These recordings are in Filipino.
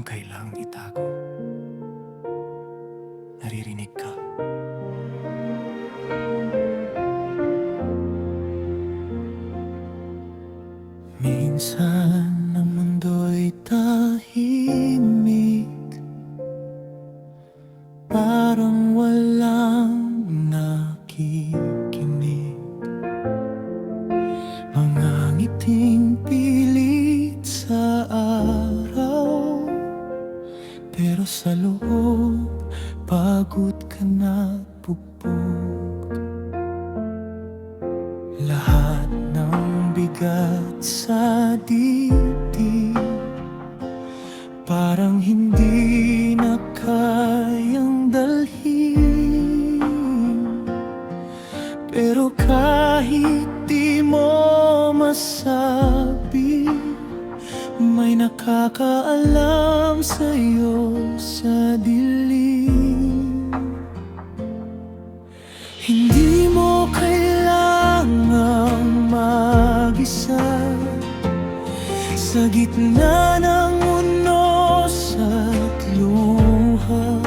kailangang itago. Naririnig ka. Minsan ang mundo'y tahimik, parang walang nakikinig. Mga ngiting pilit sa araw, pero sa loob, pagod ka na pupog. Lahat ng bigat sa dibdib, parang hindi na kayang dalhin. Pero kahit di mo masabi, may nakakaalam sa'yo sa dilim. Hindi mo kailangang mag-isa sa gitna ng unos at luha.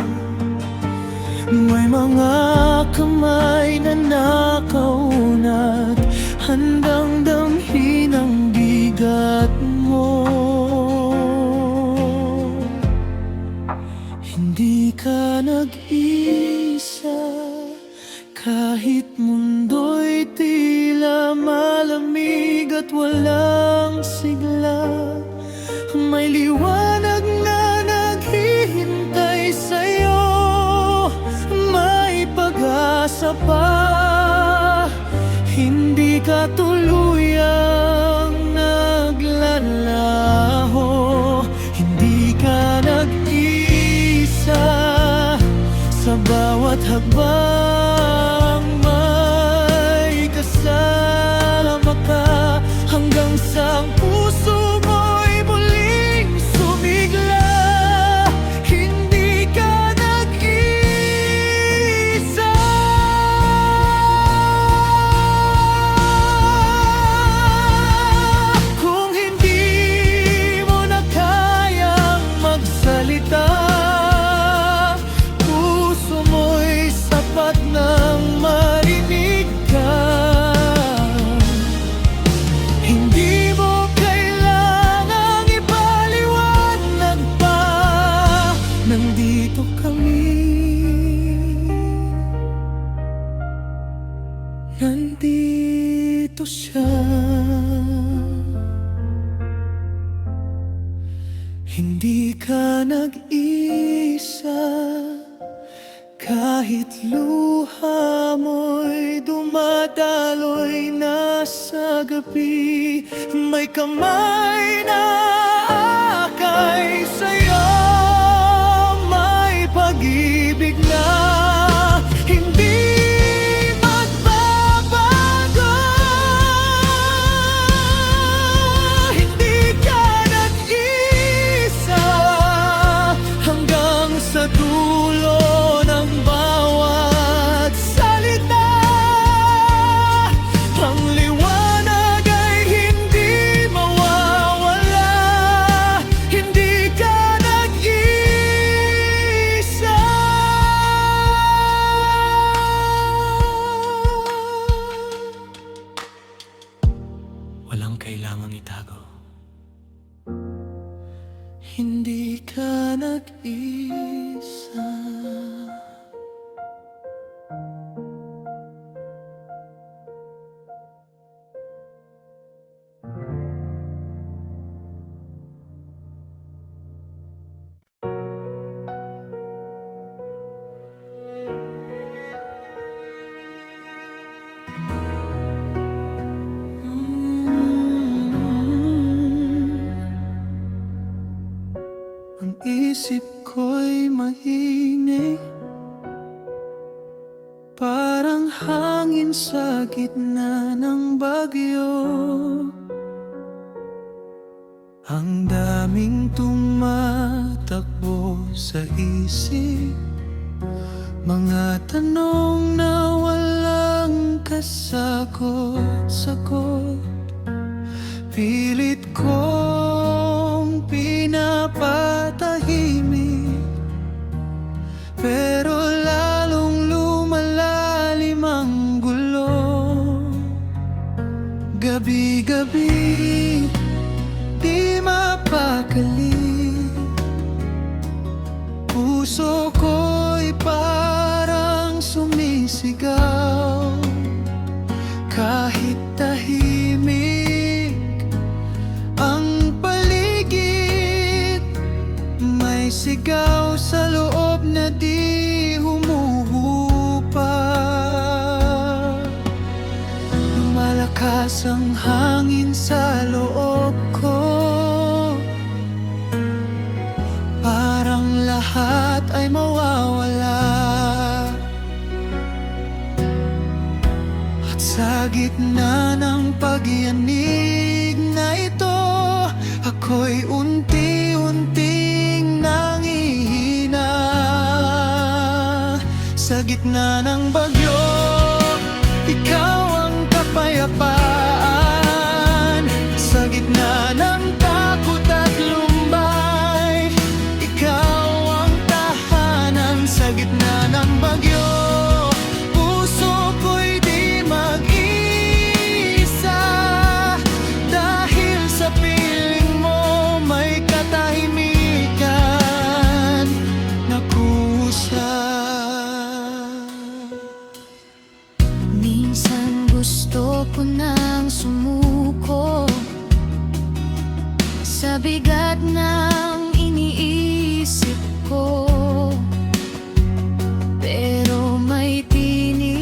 May mga kamay na nakaunat, handang damhin ang bigat mo. Hindi ka nag-isa, kahit mundo'y tila malamig at walang sigla. May liwanag na naghihintay sa'yo, may pag-asa pa. Hindi ka tuluyang naglalaho, hindi ka nag-isa. Sa bawat hakbang may kasama ka, hanggang sa ang puso mo'y muling sumigla. Hindi ka nag-isa. Kung hindi mo na kayang magsalita, puso mo'y sapat nang marinig ka. Hindi mo kailangang ipaliwanag pa, nandito kami. Nandito siya. Hindi ka nag-isa, kahit luha mo'y dumadaloy na sa gabi. May kamay na akay sa'yo, may pag-ibig na hindi magbabago. Hindi ka nag-isa, hanggang sa dulo ng bawat salita. Ang liwanag ay hindi mawawala, hindi ka nag-isa. Walang kailangang itago. Hindi ka nag-isa. Ang isip ko'y mahingi, parang hangin sa gitna ng bagyo. Ang daming tumatakbo sa isip, mga tanong na walang kasagot-sagot. Pilit kong pinapatahimik galit. Puso ko'y parang sumisigaw, kahit tahimik ang paligid. May sigaw sa loob na di humuhupa. Lumalakas ang hangin sa loob ko, parang lahat ay mawawala. At sa gitna ng pag-ianig na ito, ako'y unti-unting nangihina. Sa gitna ng bagyo, ikaw ang kapayapaan. Sa gitna ng takot at lumbay, ikaw ang tahanan. Sa gitna ng bagyo, puso ko'y di mag-isa. Dahil sa piling mo may katahimikan na kusa. Minsan gusto ko nang sumuko sa bigat ng iniisip ko, pero may tinig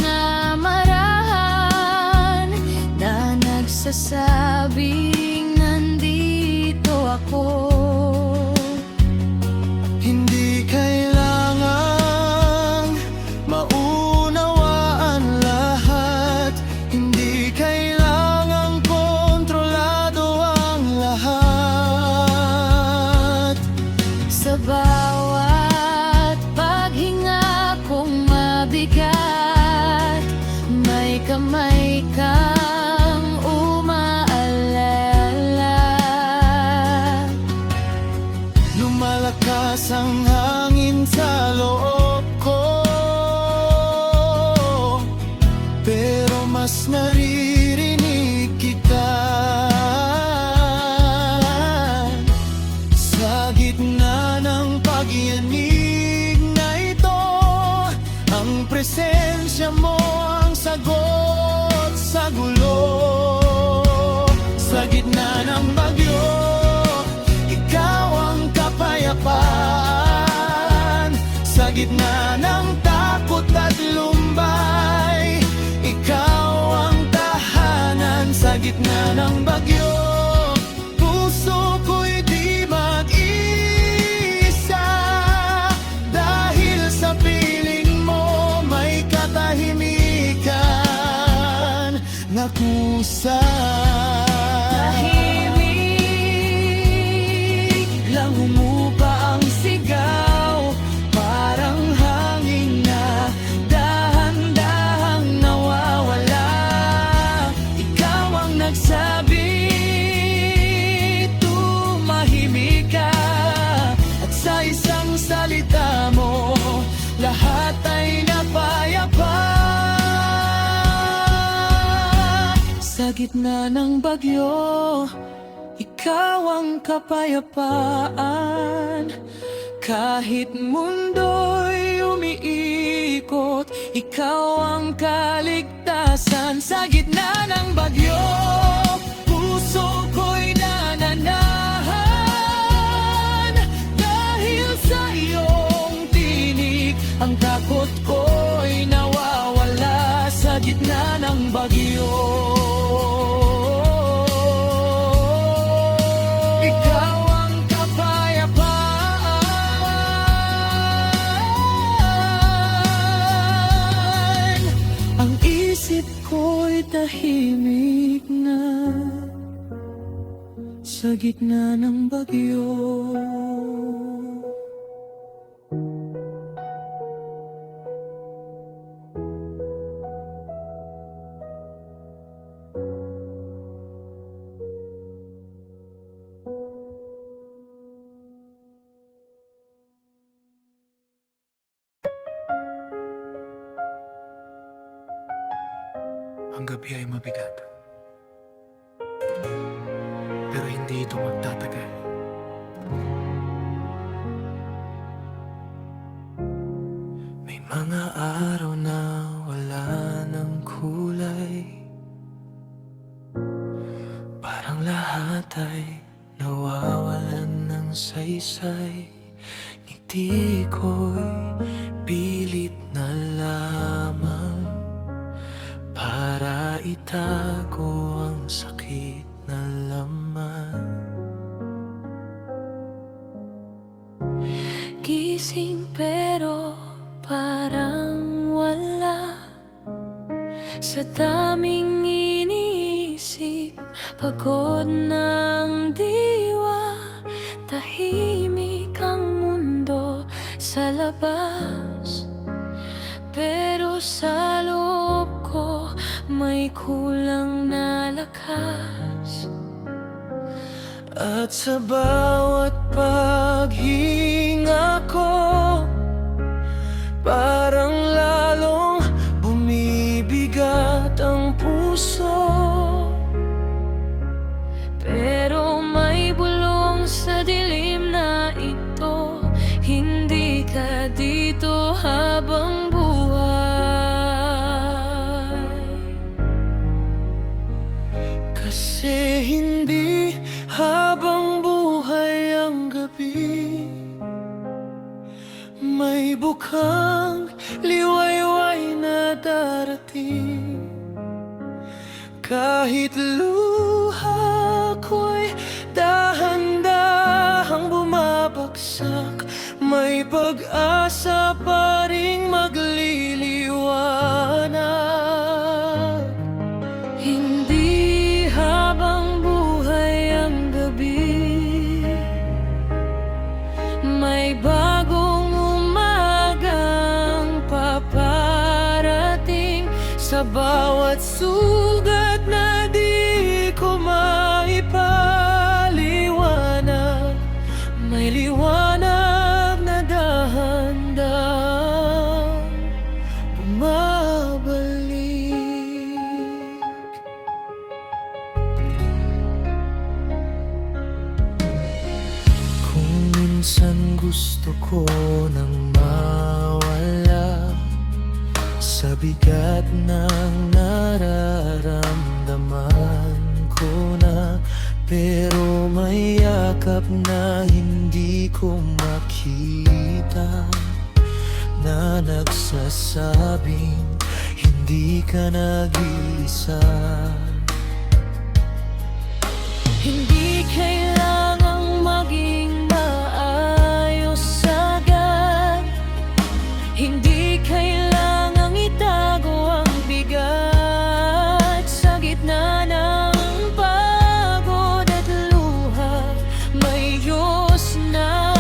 na marahan na nagsasabing nandito ako. Hindi kailangang maunawaan lahat, hindi kailangang kontrolado ang lahat. Sa bawat paghinga kong mabigat, may kamay kang umaalala. Lumalakas ang hangin sa loob ko, pero mas naririnig kita. Sa gitna ng pag-ianig na ito, ang presensya mo ang sagot sa gulo. Sa gitna ng bagyo, ikaw ang kapayapaan. Sa gitna ng takot at lumbay, ikaw ang tahanan. Sa gitna ng bagyo, puso ko'y di mag-isa. Dahil sa piling mo may katahimikan na kusa. Tahimik lang humupa ang sigaw, parang hangin na dahan-dahang nawawala. Ikaw ang nagsabi, tumahimik ka. At sa isang salita mo, lahat ay napayapa. Sa gitna ng bagyo, ikaw ang kapayapaan. Kahit mundo'y umiikot, ikaw ang kaligtasan. Sa gitna ng bagyo, puso ko'y nananahan. Dahil sa iyong tinig, ang takot ko'y nawawala. Sa gitna ng bagyo, ikaw ang kapayapaan. Ang isip ko'y tahimik na sa gitna ng bagyo. Ang gabi ay mabigat, pero hindi hindi ito magtatagal. May mga araw na wala ng kulay, parang lahat ay nawawalan ng saysay. Ngiti ko'y pilit na lamang para itago ang sakit na laman. Gising pero parang wala, sa daming iniisip, pagod ng diwa. Tahimik ang mundo sa labas, pero sa loob ko may kulang na lakas. At sa bawat paghinga ko, parang lalong bumibigat ang puso. Pero may bulong sa dilim na ito, hindi ka dito habang buhay. Kasi hindi habang buhay ang gabi, may bukang liwayway na darating. Kahit luha ko'y dahan-dahang bumabagsak, may pag-asa pa ring magliliwanag. Hindi habang buhay ang gabi, may bagong umagang paparating. Sa bawat sugat na di ko maipaliwanag, may liwanag na dahan-dahang bumabalik. Kung minsan gusto ko nang mawala sa bigat ng nararamdaman ko na, pero may yakap na hindi ko makita, na nagsasabing hindi ka nag-iisa. Hindi kailangang maging maayos agad, hindi kailangang itago ang bigat. Sa gitna ng pagod at luha, may Diyos na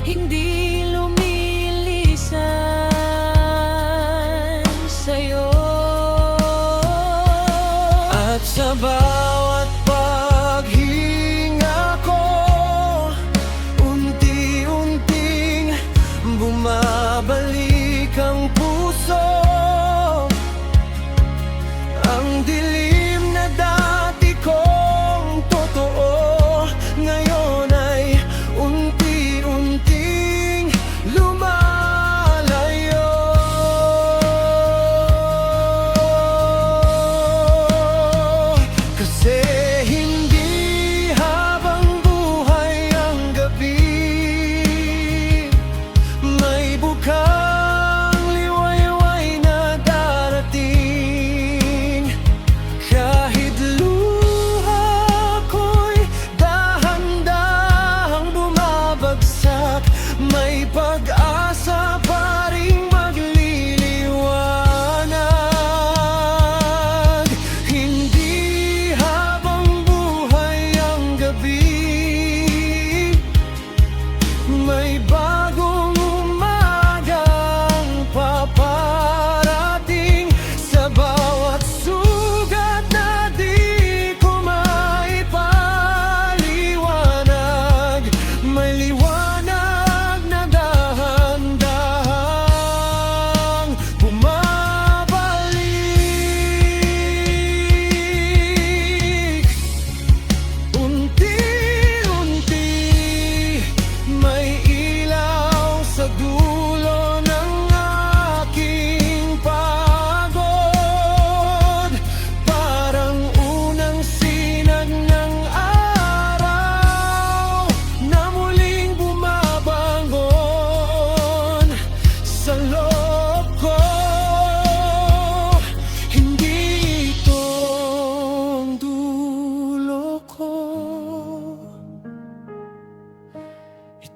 hindi lumilisan sa'yo. At sa bawat paghinga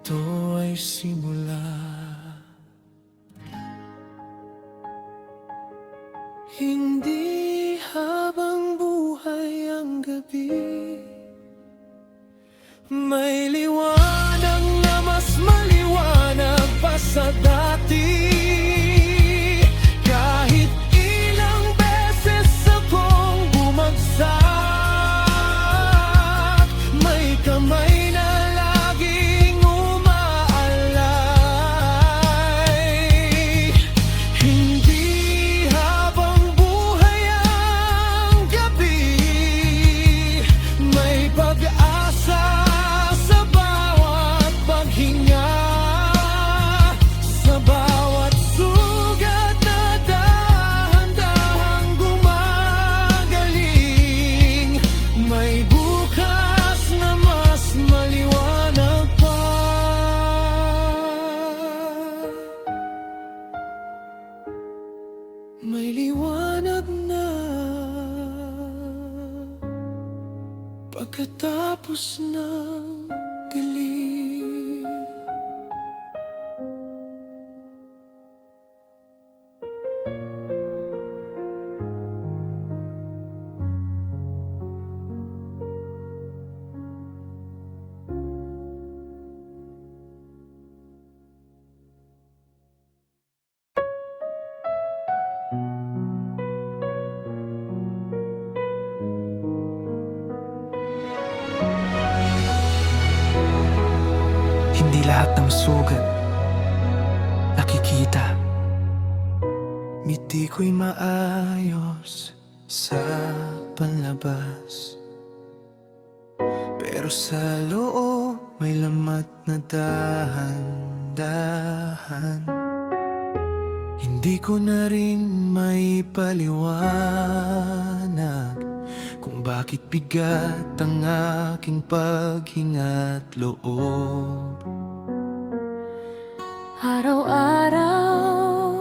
ito ay simula. Hindi habang buhay ang gabi, may liwanag na mas maliwanag pa sa dati. Kahit ilang beses akong bumagsak, may kamay na laging umaalay. Hindi habang buhay ang gabi, may pag-asa sa bawat paghinga, sa bawat sugat na dahan-dahang gumagaling. May bukas na mas maliwanag pa. May liwanag na pagkatapos ng dilim. Hindi lahat ng sugat nakikita. Ngiti ko'y maayos sa panlabas, pero sa loob may lamat na dahan-dahan. Hindi ko na rin may paliwanag kung bakit bigat ang aking paghinga't loob. Araw-araw,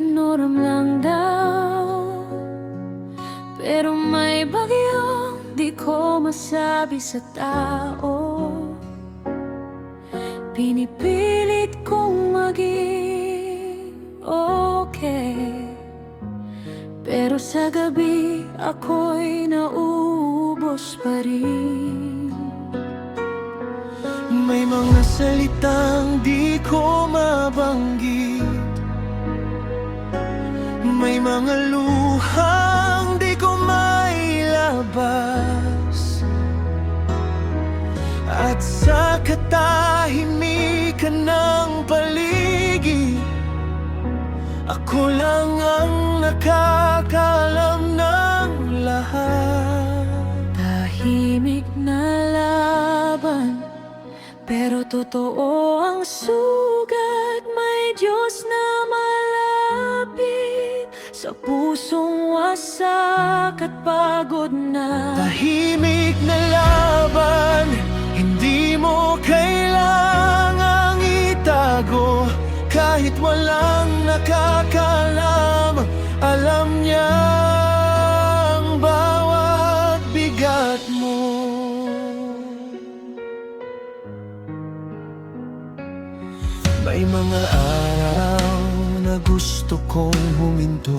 norm lang daw, pero may bagyong di ko masabi sa tao. Pinipilit kong maging okay, pero sa gabi ako'y nauubos pa rin. May mga salitang di ko mabanggit, may mga luhang di ko mailabas, at sa katahimikan ng paligid, ako lang ang nakakaalam ng lahat. Tahimik na laban, pero totoo ang sugat. May Diyos na malapit sa pusong wasak at pagod na. Tahimik na laban, hindi mo kailangang itago. Kahit walang nakakalam, alam niya ang bawat bigat mo. May mga araw na gusto kong huminto,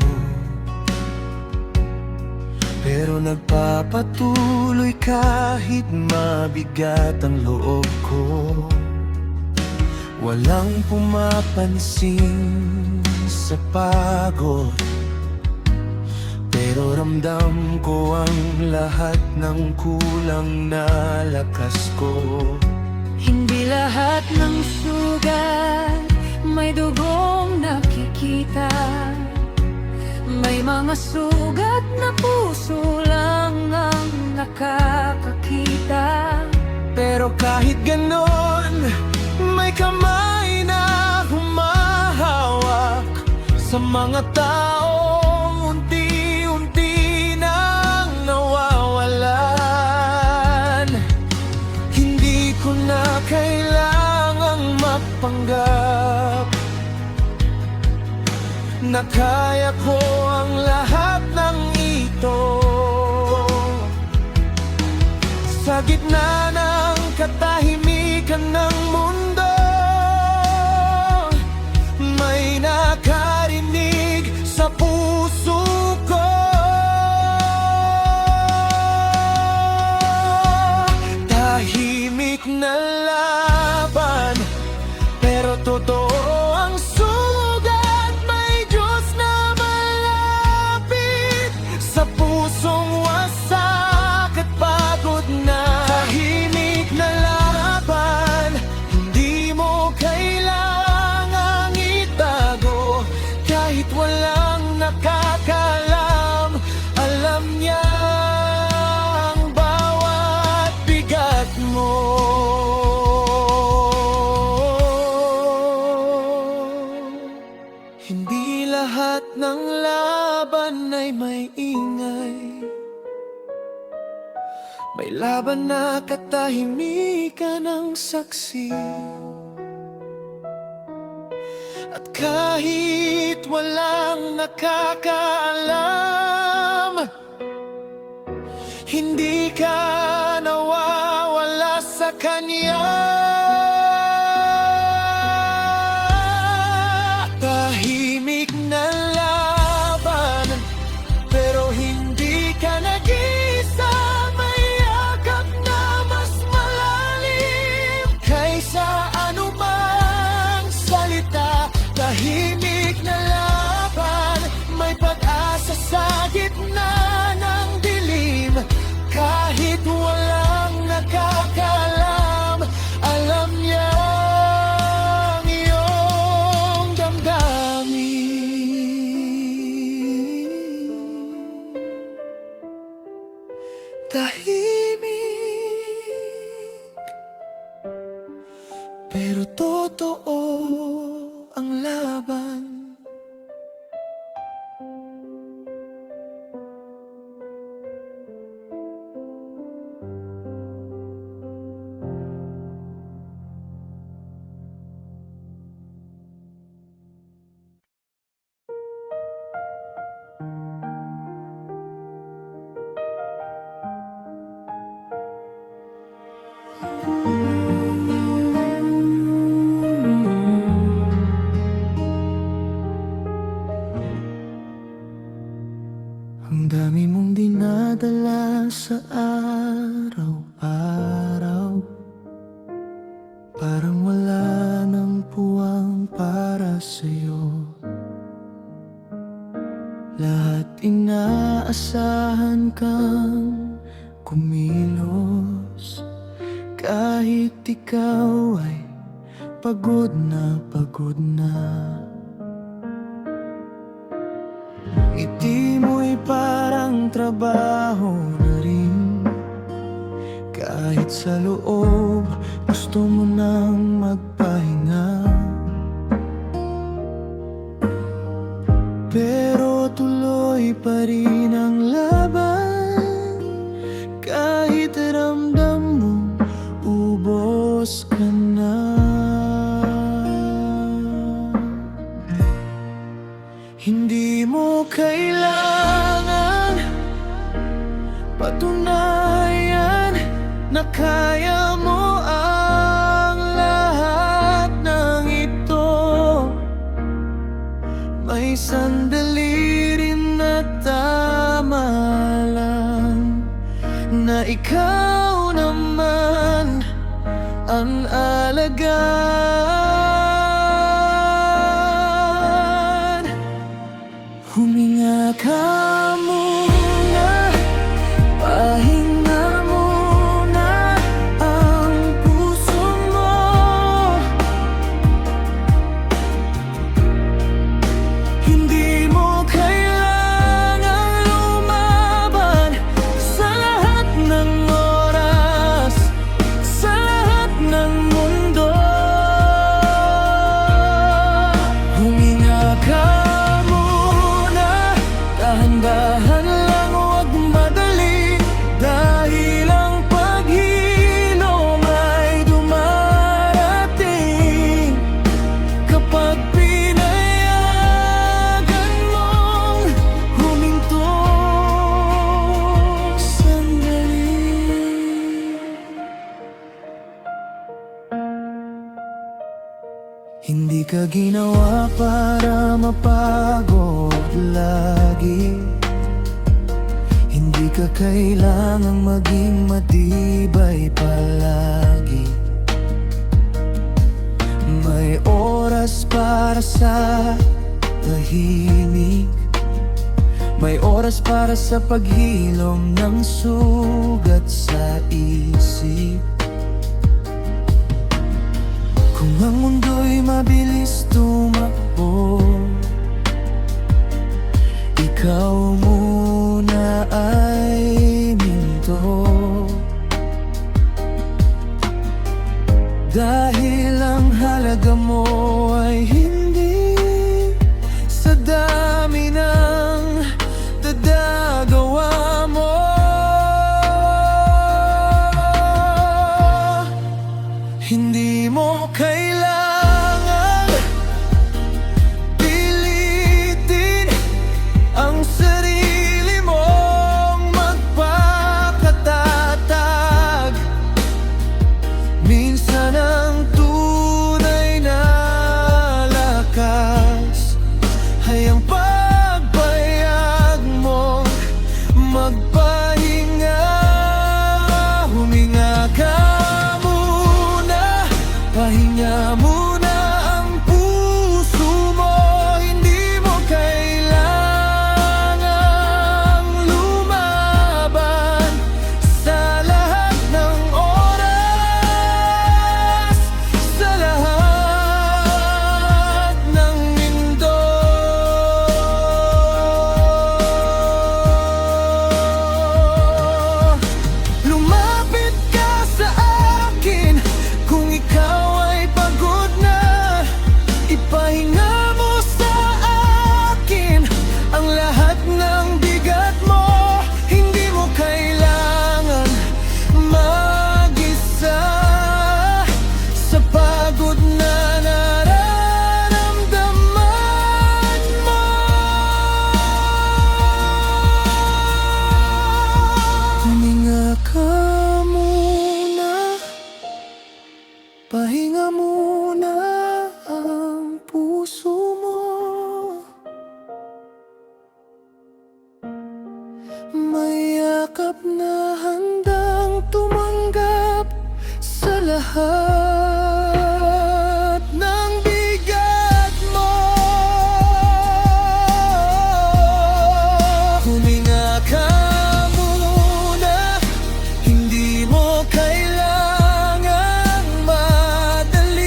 pero nagpapatuloy kahit mabigat ang loob ko. Walang pumapansin sa pagod, pero ramdam ko ang lahat ng kulang na lakas ko. Hindi lahat ng sugat may dugong nakikita. May mga sugat na puso lang ang nakakakita. Pero kahit ganon, may kamay na humahawak sa mga taong unti-unti nang nawawalan. Hindi ko na kailangang magpanggap na kaya ko ang lahat ng ito. Sa gitna ng katahimikan ng May laban na katahimikan ng saksi. At kahit walang nakakaalam, hindi ka nawawala sa kanya. Tahimik na laban, pero hindi ka nag-isa. May yakap na mas malalim kaysa anumang salita. Tahimik na laban, may pag-asa sa gitna ng dilim. Kahit walang nakakalam, alam niya ang iyong damdamin. Tahimik, pero totoo ang laban. Ang dami mong dinadala sa araw-araw, parang wala nang puwang para sa'yo. Lahat inaasahan kang kumilos, kahit ikaw ay pagod na pagod na. Ngiti mo'y parang trabaho na rin, kahit sa loob gusto mo nang magpahinga. Pero tuloy pa rin ang laban, kahit ramdam mo ubos ka na. Hindi mo kailangan patunayan na kaya mo ang lahat ng ito. May sandali rin na tama lang, na ikaw naman ang alagaan. Huminga ka muna, pahinga muna ang puso mo. Hindi mo kailangang lumaban sa lahat ng oras, sa lahat ng mundo. Huminga ka, dahan-dahan lang, huwag madali, dahil ang paghilom ay dumarating. Kapag pinayagan mong huminto sandali. Hindi ka ginawa para mapagod lagi, hindi ka kailangang maging matibay palagi. May oras para sa tahimik, may oras para sa paghilom ng sugat sa isip. Kung ang mundo'y mabilis tumakbo, ikaw muna ay minto. Dahil ang halaga mo ay hindi sa dami ng dadagawa mo. ka muna, pahinga muna ang puso mo. May yakap na handang tumanggap sa lahat ng bigat mo. Huminga ka muna, hindi mo kailangang madaliin.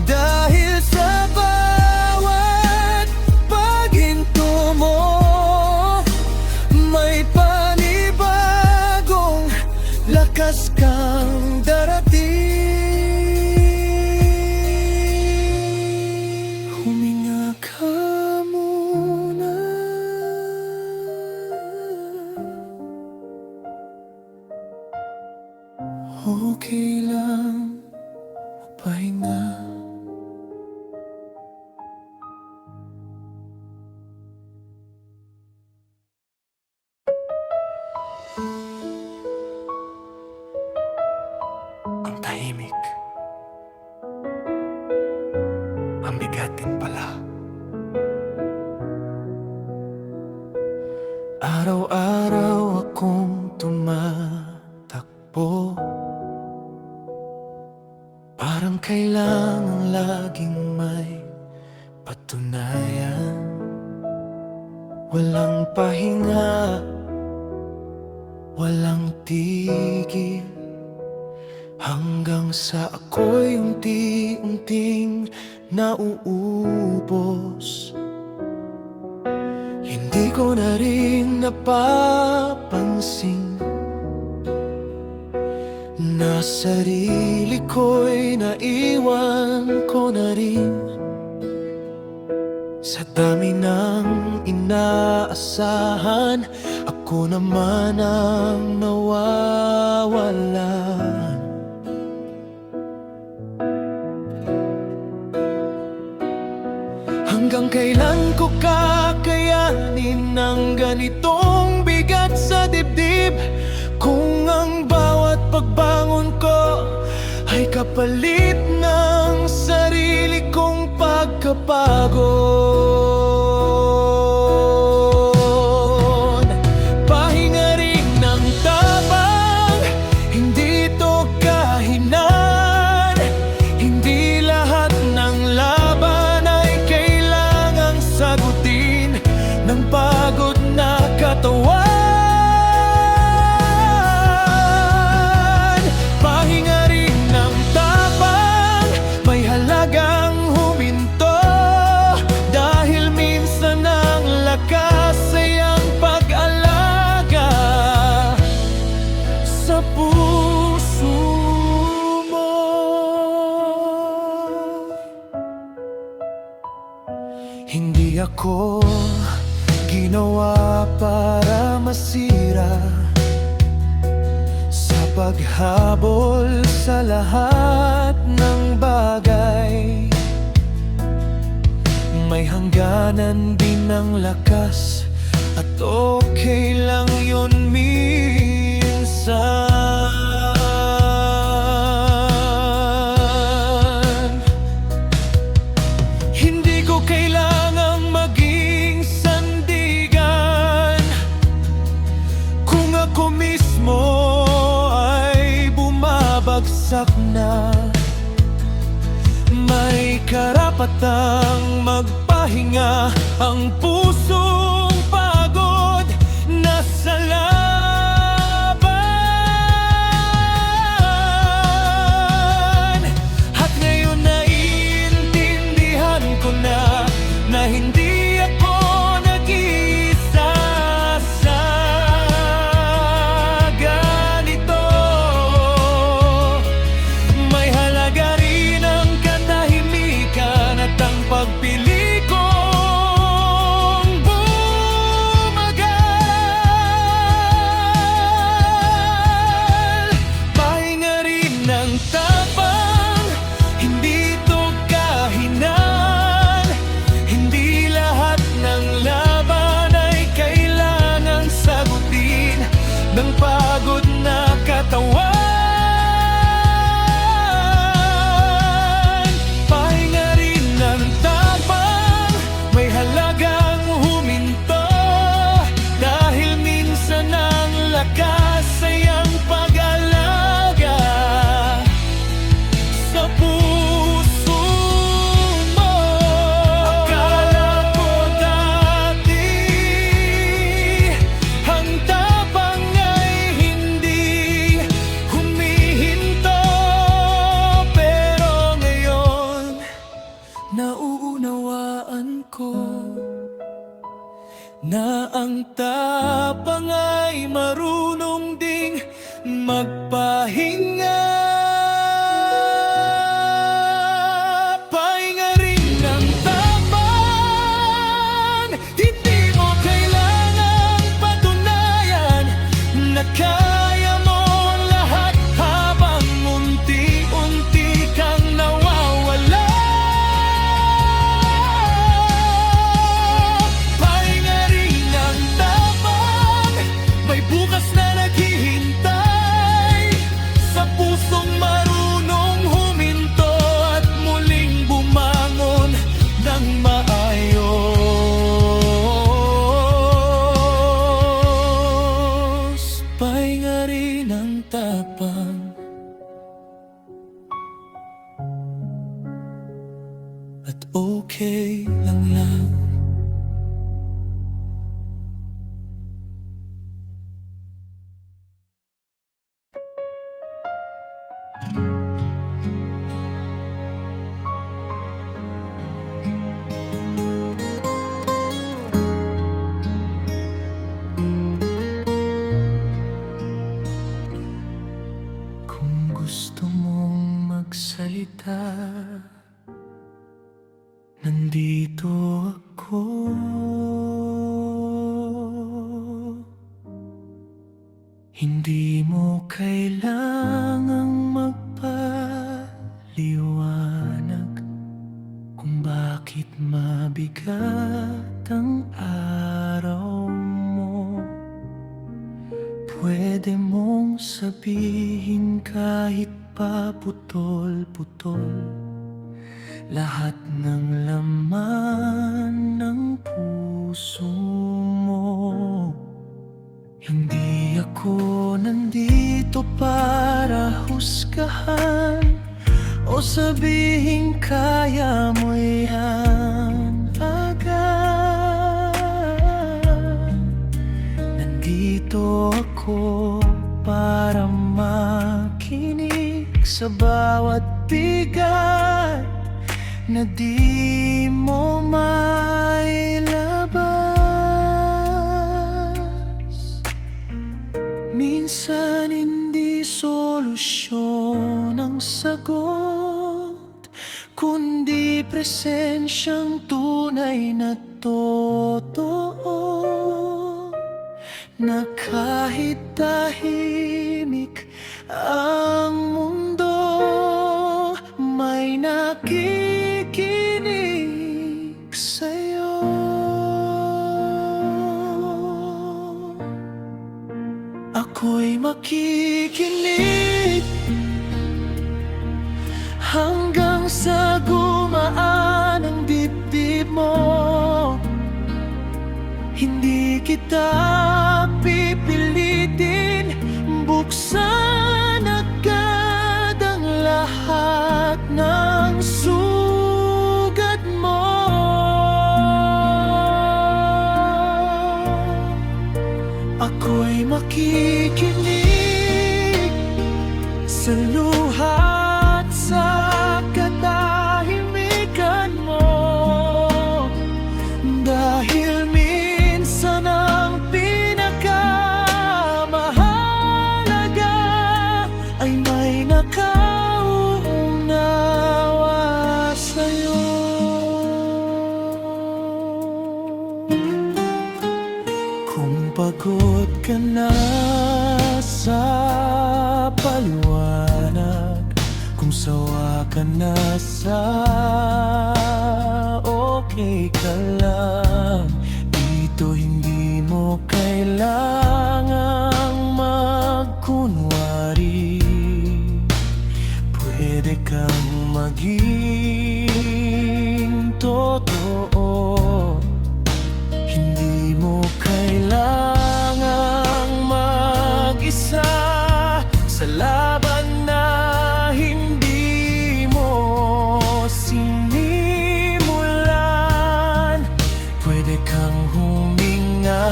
Dahil sa bawat paghinto mo, may panibagong lakas kang darating. Huminga ka muna, okay lang pahinga. Ang tahimik, ang bigat din pala. Araw-araw akong tumatakbo, parang kailangang laging may patunayan. Walang pahinga, walang tigil, hanggang sa ako'y unti-unting nauubos. Hindi ko na rin napapansin na sarili ko'y naiwan ko na rin. Sa dami ng inaasahan, ako naman ang nawawalan. Hanggang kailan ko kakayanin ang ganitong bigat sa dibdib? Kung ang bawat pagbangon ko ay kapalit ng sarili kong pagkapagod. Pahinga rin ng tapang, hindi to kahinan. Hindi lahat ng laban ay kailangang sagutin ng pagod na katawan. Pahinga rin ng tapang, may halagang huminto. Dahil minsan ang lakas ay ang pag-alaga sa puso mo. Hindi ako ginawa para masira, sa paghabol sa lahat ng bagay. May hangganan din ng lakas, at okay lang yun minsan. Hindi ko kailangang maging sandigan kung ako mismo ay bumabagsak na. May karapatang magpahinga ang pusong pagod na sa laban. At ngayon naiintindihan ko na hindi ako nag-iisa sa ganito. May halaga rin ang katahimikan at ang pagpili kong buhay. na ang tapang ay marunong ding magpahinga. Pahinga rin ng tapang, hindi mo kailangang patunayan na kaya mo ang lahat habang unti-unti kang nawawala. Pahinga rin ng tapang, may bukas na naghihintay sa pusong marunong huminto at muling bumangon ng maayos. Pahinga rin ang tapang at okay lang. Kung gusto mong magsalita, nandito ako. Hindi mo kailangang magpaliwanag kung bakit mabigat ang araw mo. Pwede mong sabihin kahit pa putol-putol lahat ng laman ng puso mo. Hindi ako nandito para husgahan o sabihin kaya mo yan agad. Nandito ako para makinig sa bawat bigat na di mo mailabas. Minsan hindi solusyon ang sagot, kundi presensyang tunay na totoo, na kahit tahimik ang mundo, may nakikinig sa'yo. Ako'y makikinig hanggang sa gumaan ang dibdib mo. Hindi kita pipilitin, buksan agad ang lahat ng sugat mo. Ako'y makikinig sa luha at sa katahimikan mo, dahil minsan ang pinakamahalaga ay may nakauunawa sa'yo. Kung pagod ka na sa paliwanag, kung sawa ka na sa okay ka lang, dito hindi mo kailangang magkunwari. Pwede kang maging totoo, hindi mo kailangang mag-isa sa laban na hindi mo sinimulan. Pwede kang huminga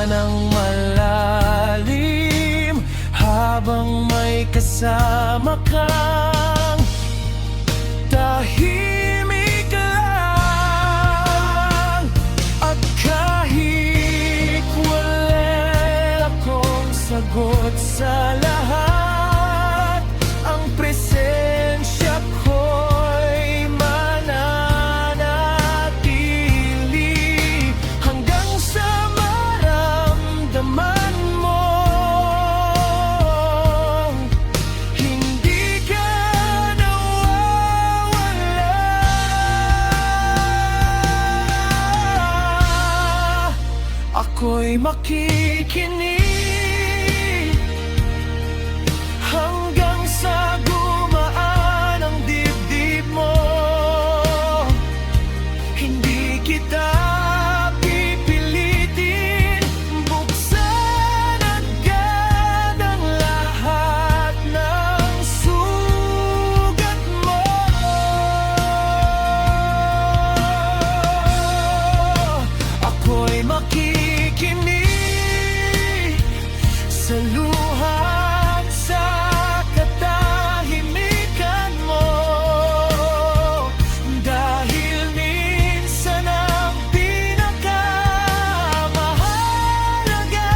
ng malalim habang may kasama kang tahimik. ako'y makikinig hanggang sa gumaan ang dibdib mo. Hindi kita pipilitin, buksan agad ang lahat ng sugat mo. Ako'y makikinig sa luha at sa katahimikan mo, dahil minsan ang pinakamahalaga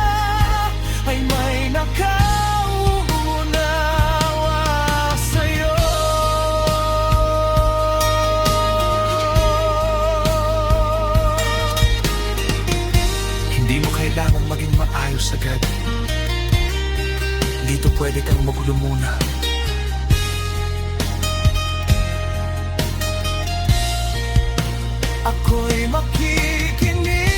ay may nakauunawa sa'yo. Hindi mo kailangang maging maayos agad. Dito pwede kang magulo muna. Ako'y makikinig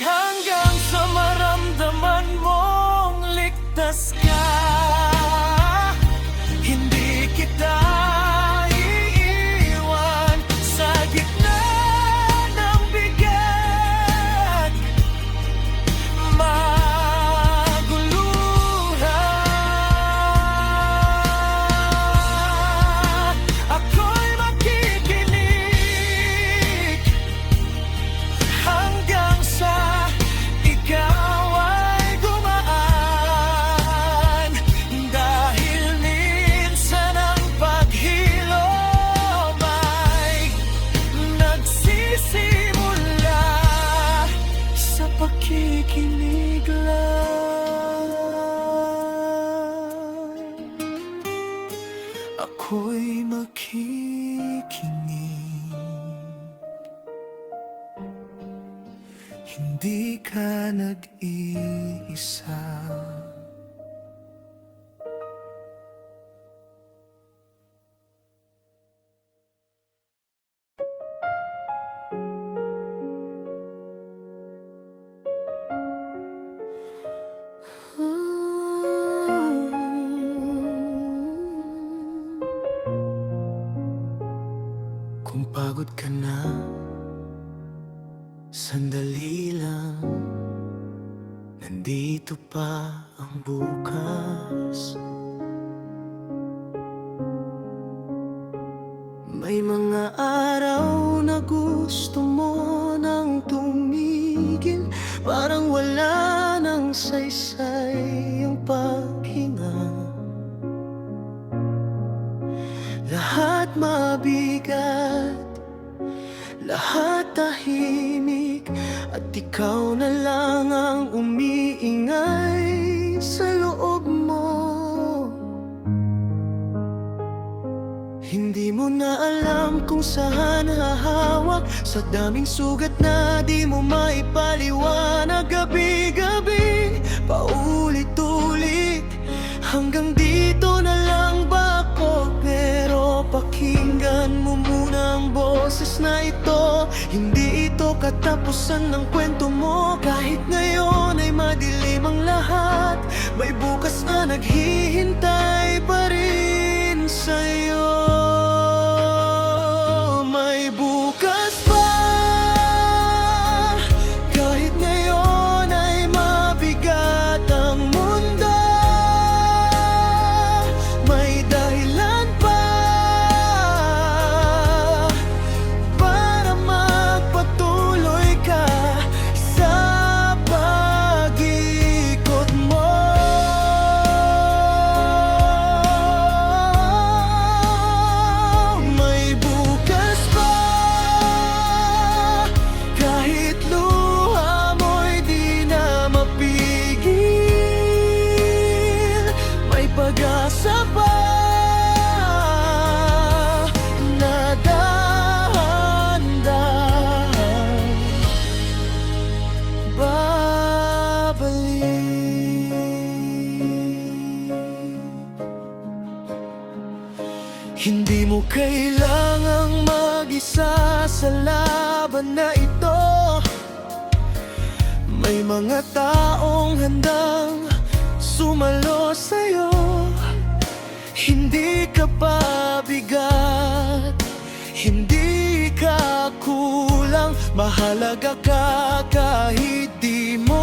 hanggang sa maramdaman mong ligtas ka. Hindi kita iiwan sa gitna ng bigat, maguluhan. Ako'y makikinig hanggang sa ikaw ay gumaan, dahil minsan ang paghilom ay nagsisimula sa pakikinig lang. Ako'y makikinig, hindi ka nag-iisa. Kung pagod ka na, sandali lang, nandito pa ang bukas. May mga araw na gusto mo nang tumigil, parang wala nang saysay ang paghinga. Lahat mabigat, lahat tahimik, at ikaw na lang ang umiingay sa loob mo. Hindi mo na alam kung saan hahawak, sa daming sugat na di mo maipaliwanag. Gabi-gabi, paulit-ulit, hanggang dito na lang ba ako? Pero pakinggan mo muna ang boses na ito. Hindi ito katapusan ng kwento mo. Kahit ngayon ay madilim ang lahat, may bukas na naghihintay pa rin sa'yo. May bukas pa, kahit ngayon ay mabigat ang mundo. May dahilan pa para magpatuloy ka sa pag-ikot mo. May bukas pa, kahit luha mo'y di na mapigil. May pag-asa pa na dahan-dahan babalik. Hindi mo kailangang mag-isa sa laban na ito. May mga taong handang sumalo sa'yo. Hindi ka pabigat, hindi ka kulang. Mahalaga ka kahit di mo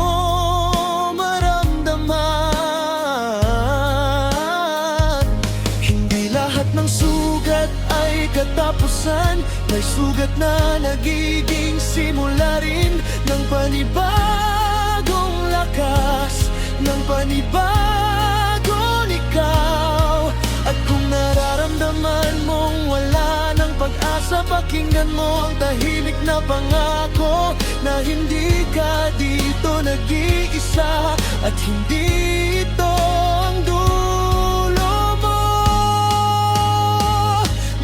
maramdaman. Hindi lahat ng sugat ay katapusan. May sugat na nagiging simula rin ng panibagong lakas, ng panibagong ikaw. At kung nararamdaman mong wala ng pag-asa, pakinggan mo ang tahimik na pangako na hindi ka dito nag-iisa at hindi ito ang dulo mo.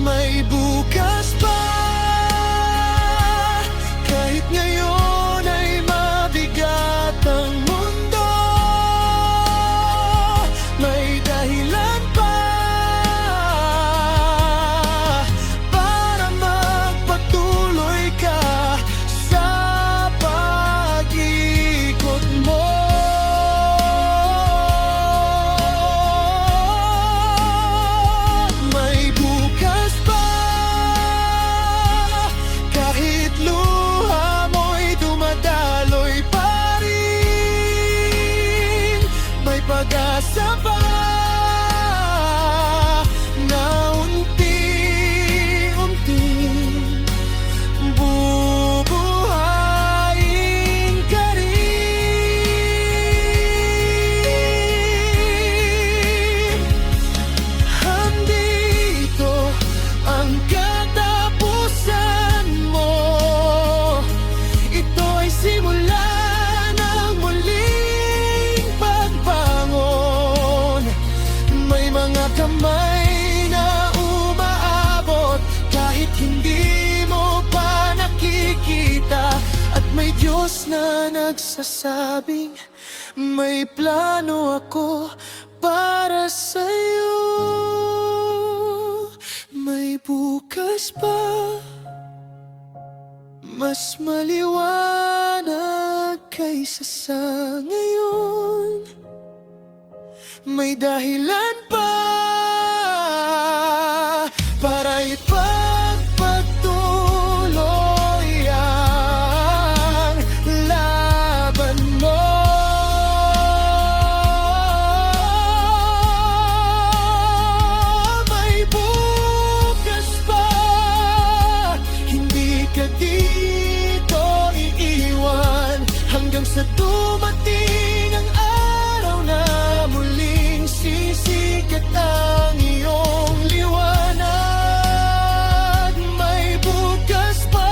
May bukas pa, kahit ngayon ay mabigat ang mundo. May dahilan pa para magpatuloy ka sa pag-ikot mo. May bukas pa, kahit luha mo'y dumadaloy pa rin. May pag-asa pa na unti-unting bubuhayin ka rin. Andito ang katapusan mo. Ito ay simula ng muling pagbangon. May mga kamay na umaabot kahit hindi mo pa nakikita. At may Diyos na nagsasabing may plano ako para sa'yo. May bukas pa, mas maliwanag kaysa sa ngayon. May dahilan pa para ipagpatuloy ang laban mo. May bukas pa, hindi ka dito iiwan hanggang sa dumating ang araw na muling sisikat ang iyong liwanag. May bukas pa,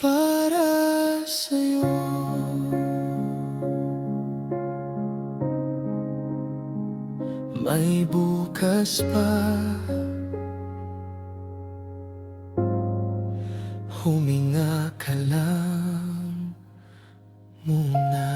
para sa'yo. May bukas pa, huminga ka lang muna.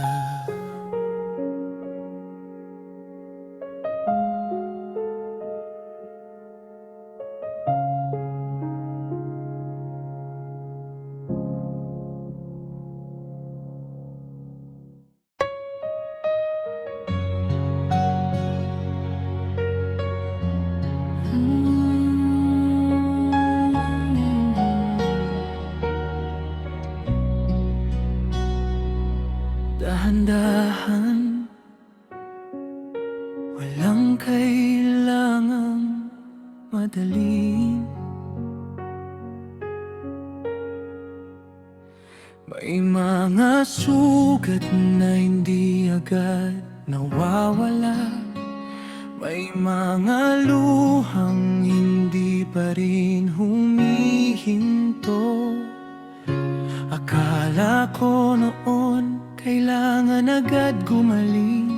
Dahan-dahan, walang kailangang madali. May mga sugat na hindi agad nawawala. May mga luhang hindi pa rin humihinto. Akala ko noon kailangan agad gumaling,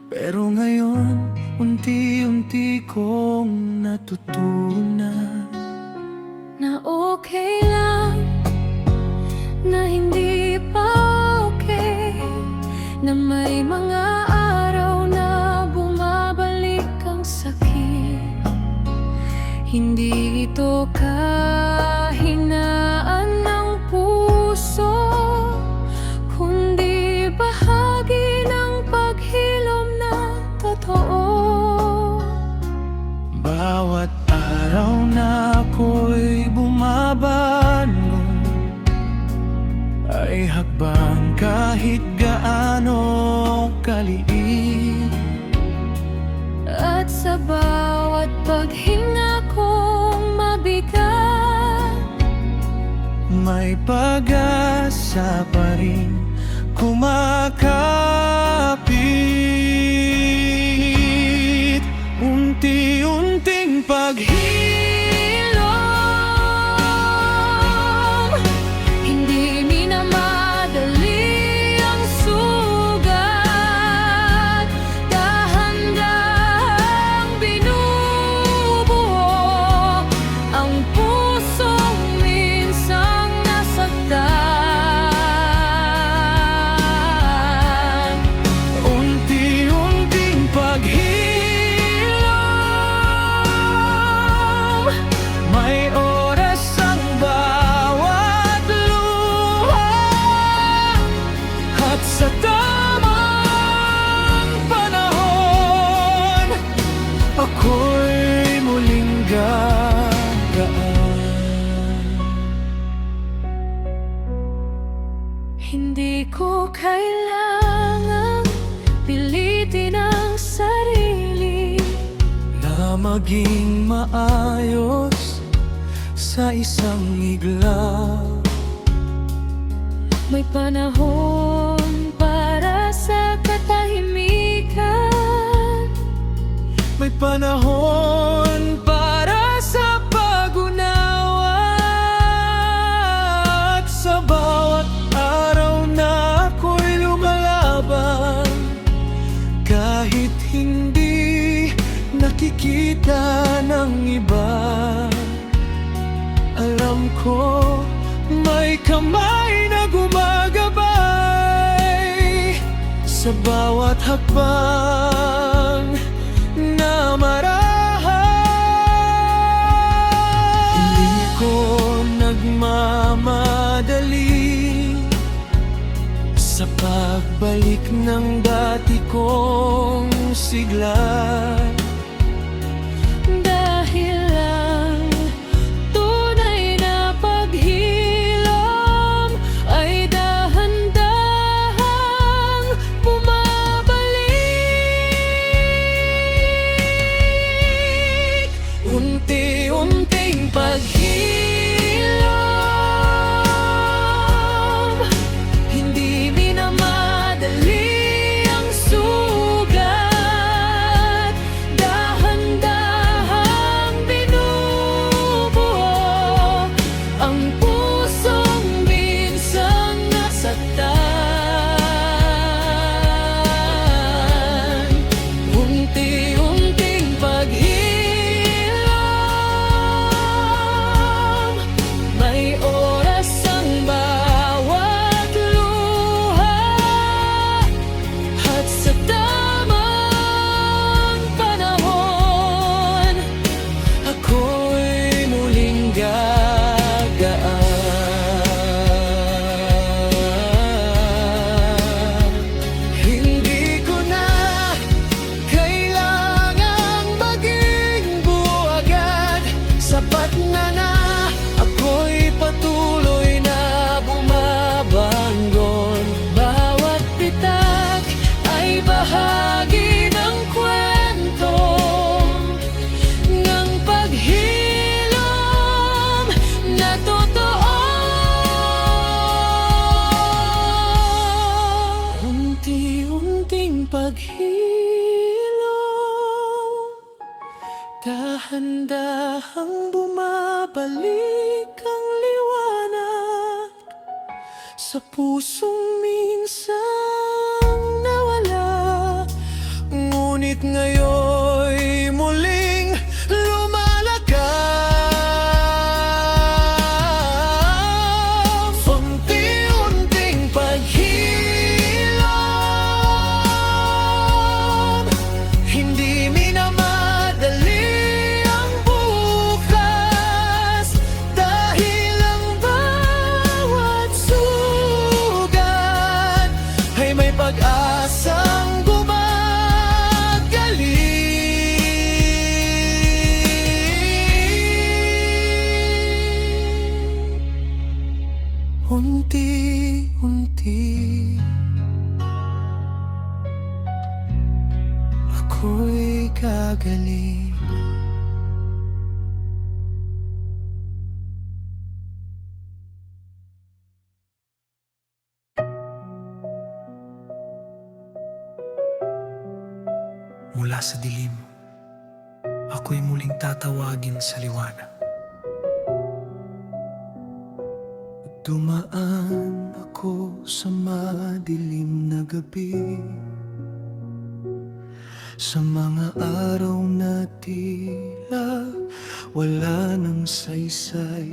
pero ngayon unti-unti kong natutunan na okay lang, na hindi pa okay, na may mga araw na bumabalik ang sakit. ito kahinaan ng puso, kundi bahagi ng paghilom na totoo. Bawat araw na ako'y bumabangon ay hakbang kahit gaano kaliit. At sa bawat paghinga kong mabigat, May pag-asa pa rin kumakapit. Unti-unting hilom, hindi minamadali ang sugat, dahan-dahang binubuo ang pusong minsang nasaktan. Unti-unting paghilom, may oras ang bawat luha, at sa tamang panahon ako'y muling gagaan. Hindi ko kailangang pilitin ang sarili, Na maging maayos sa isang igla. may panahon para sa katahimikan, May panahon para sa pag-unawa, at sa bawat araw na ako'y lumalaban, kahit hindi nakikita ng iba, alam ko may kamay na gumagabay sa bawat hakbang na marahan. Hindi ko nagmamadali sa pagbalik ng dati kong sigla, dahil ang tunay na paghilom ay dahan-dahang bumabalik. Unti-unting paghilom, hindi minamadali ang sugat, dahan-dahang binubuo ang pusong minsang nasaktan. Unti-unting paghilom, may oras ang bawat luha, at sa tamang panahon ako'y muling gagaan. Hindi ko na kailangang maging buwagad, sapat na ako'y patuloy na bumabangon. bawat pitak ay bahagi ng kwento ng paghilom na totoo. Unti-unting paghilom, dahan-dahang bumabalik ang liwanag sa pusong minsang nawala, ngunit ngayon'y muling lumalakad. Unti-unting paghilom, hindi minamadali ang bukas, pakikinig. Mula sa dilim, ako'y muling tatawagin sa liwanag. Dumaan ako sa madilim na gabi, sa mga araw na tila wala nang saysay.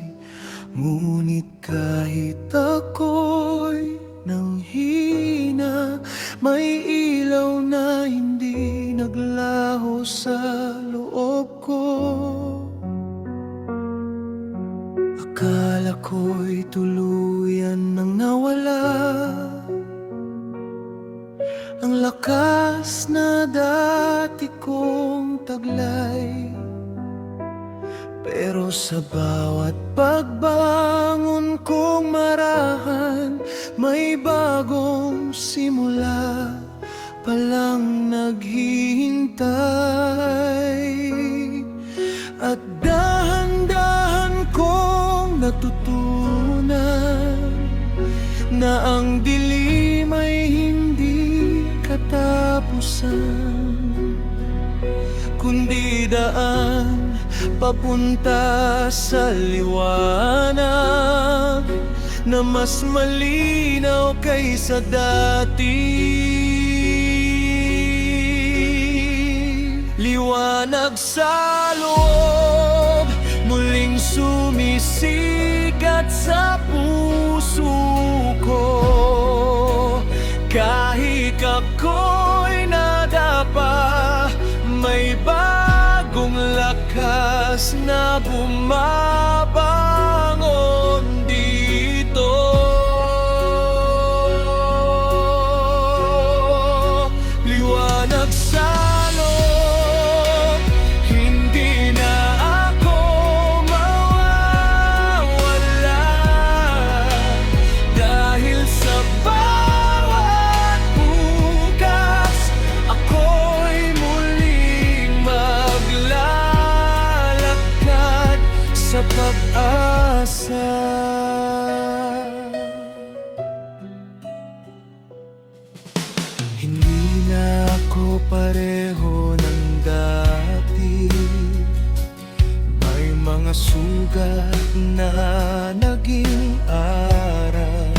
Ngunit kahit ako'y nanghina, may ilaw na hindi naglaho sa loob ko. Akala ko'y tuluyan nang nawala ang lakas na dati kong taglay. Pero sa bawat pagbangon kong marahan, may bagong simula palang naghihintay. At dahan-dahan kong natutunan na ang dilim ay hindi katapusan, kundi daan papunta sa liwanag na mas malinaw kaysa dati. Liwanag sa loob, muling sumisikat sa puso ko. Kahit ako'y nadapa, may bagong lakas na bumabangon dito. Liwanag sa loob, hindi na ako mawawala, dahil sa bawat bukas ako'y muling maglalakad sa pag-asa. Hindi na ako pareho ng dati, may mga sugat na naging aral.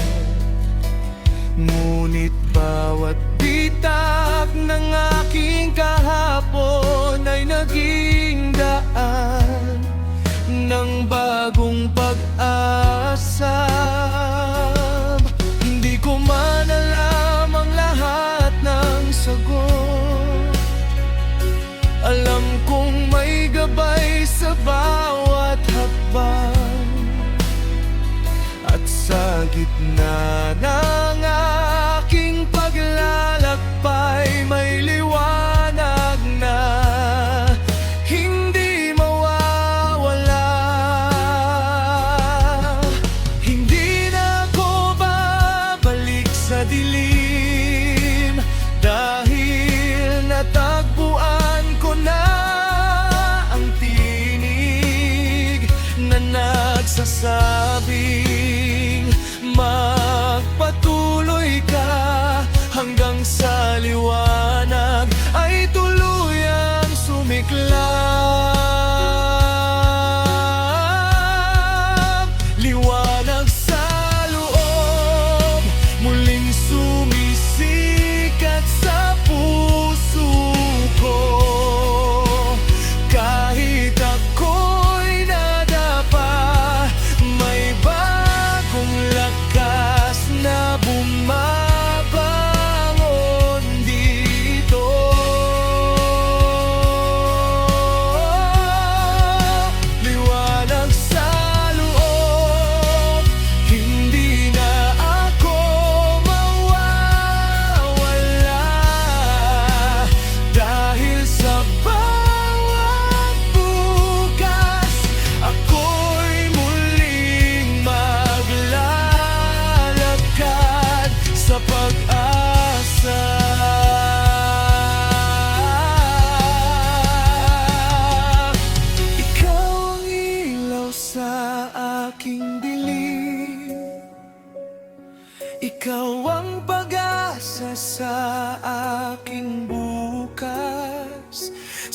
Ngunit bawat bitak ng aking kahapon ay naging daan ng bagong pag-asa. Hindi ko man alam ang lahat ng sagot, alam kong may gabay sa bawat hakbang. At sa gitna ng aking paglalakbay, may liwanag na hindi mawawala. Hindi na ako babalik sa dilim, dahil natagpuan ko na ang tinig na nagsasabing magpatuloy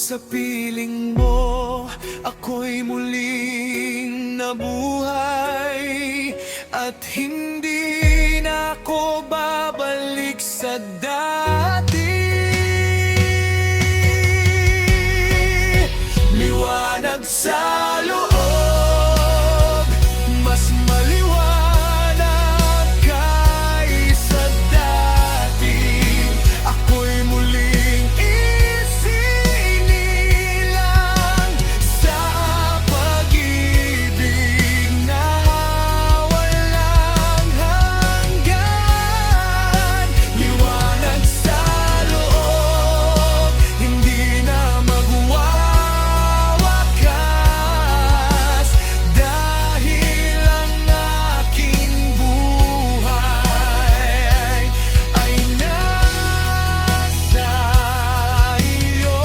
sa piling mo, ako'y muling nabuhay. At hindi na ako babalik sa dati. Liwanag sa loob, mas maliwanag kaysa dati. Ako'y muling isinilang sa pag-ibig na walang hanggan. Liwanag sa loob, hindi na magwawakas, dahil ang aking buhay ay nasa iyo.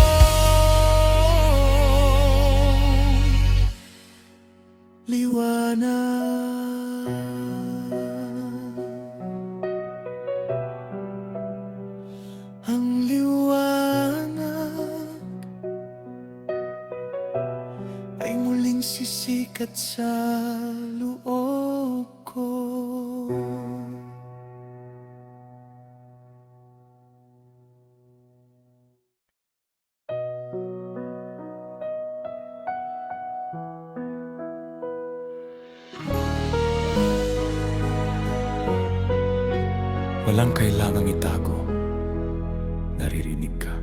Ang liwanag ay muling sisikat sa loob ko. Walang kailangang itago. Naririnig ka.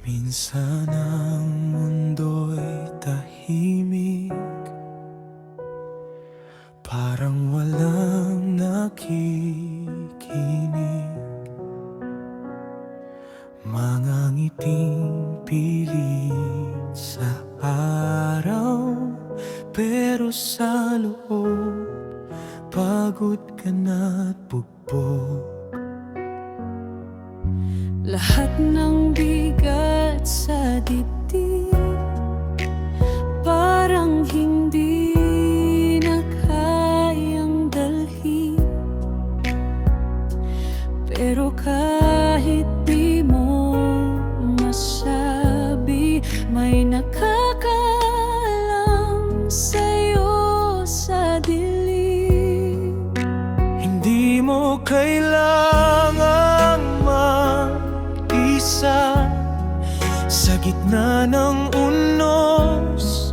Minsan ang mundo'y tahimik, parang walang nakikinig. Mga ngiting pilit sa araw, pero sa loob pagod ka na't bugbog. Lahat ng bigat sa dibdib parang hindi na kayang dalhin. Pero kahit di mo masabi, may nakakaalam sa'yo sa dilim. Hindi mo kailangang mag-isa sa gitna ng unos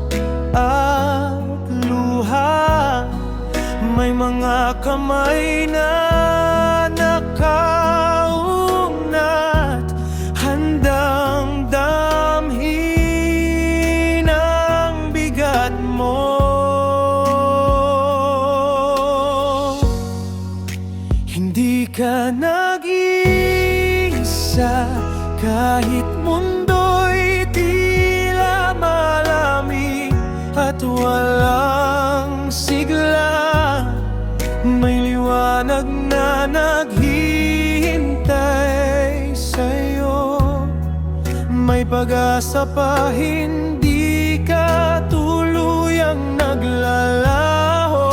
at luha. May mga kamay na nakaunat, handang damhin ang bigat mo. Hindi ka nag-iisa kahit mundo'y tila malamig at walang sigla. May liwanag na naghihintay sa'yo. May pag-asa pa, hindi ka tuluyang naglalaho.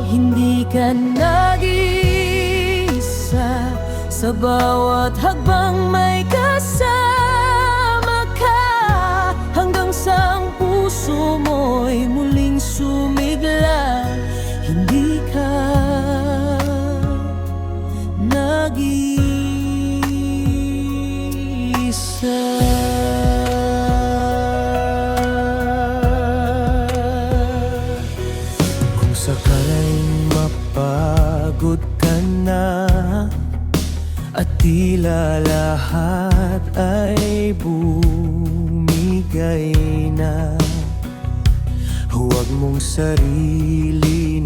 Hindi ka nag-iisa, sa bawat hakbang may kasama ka, hanggang sa ang puso mo'y muling sumigla. Hindi ka nag-iisa. Kung sakaling mapagod ka na at tila lahat ay bumigay na, huwag mong sarilinin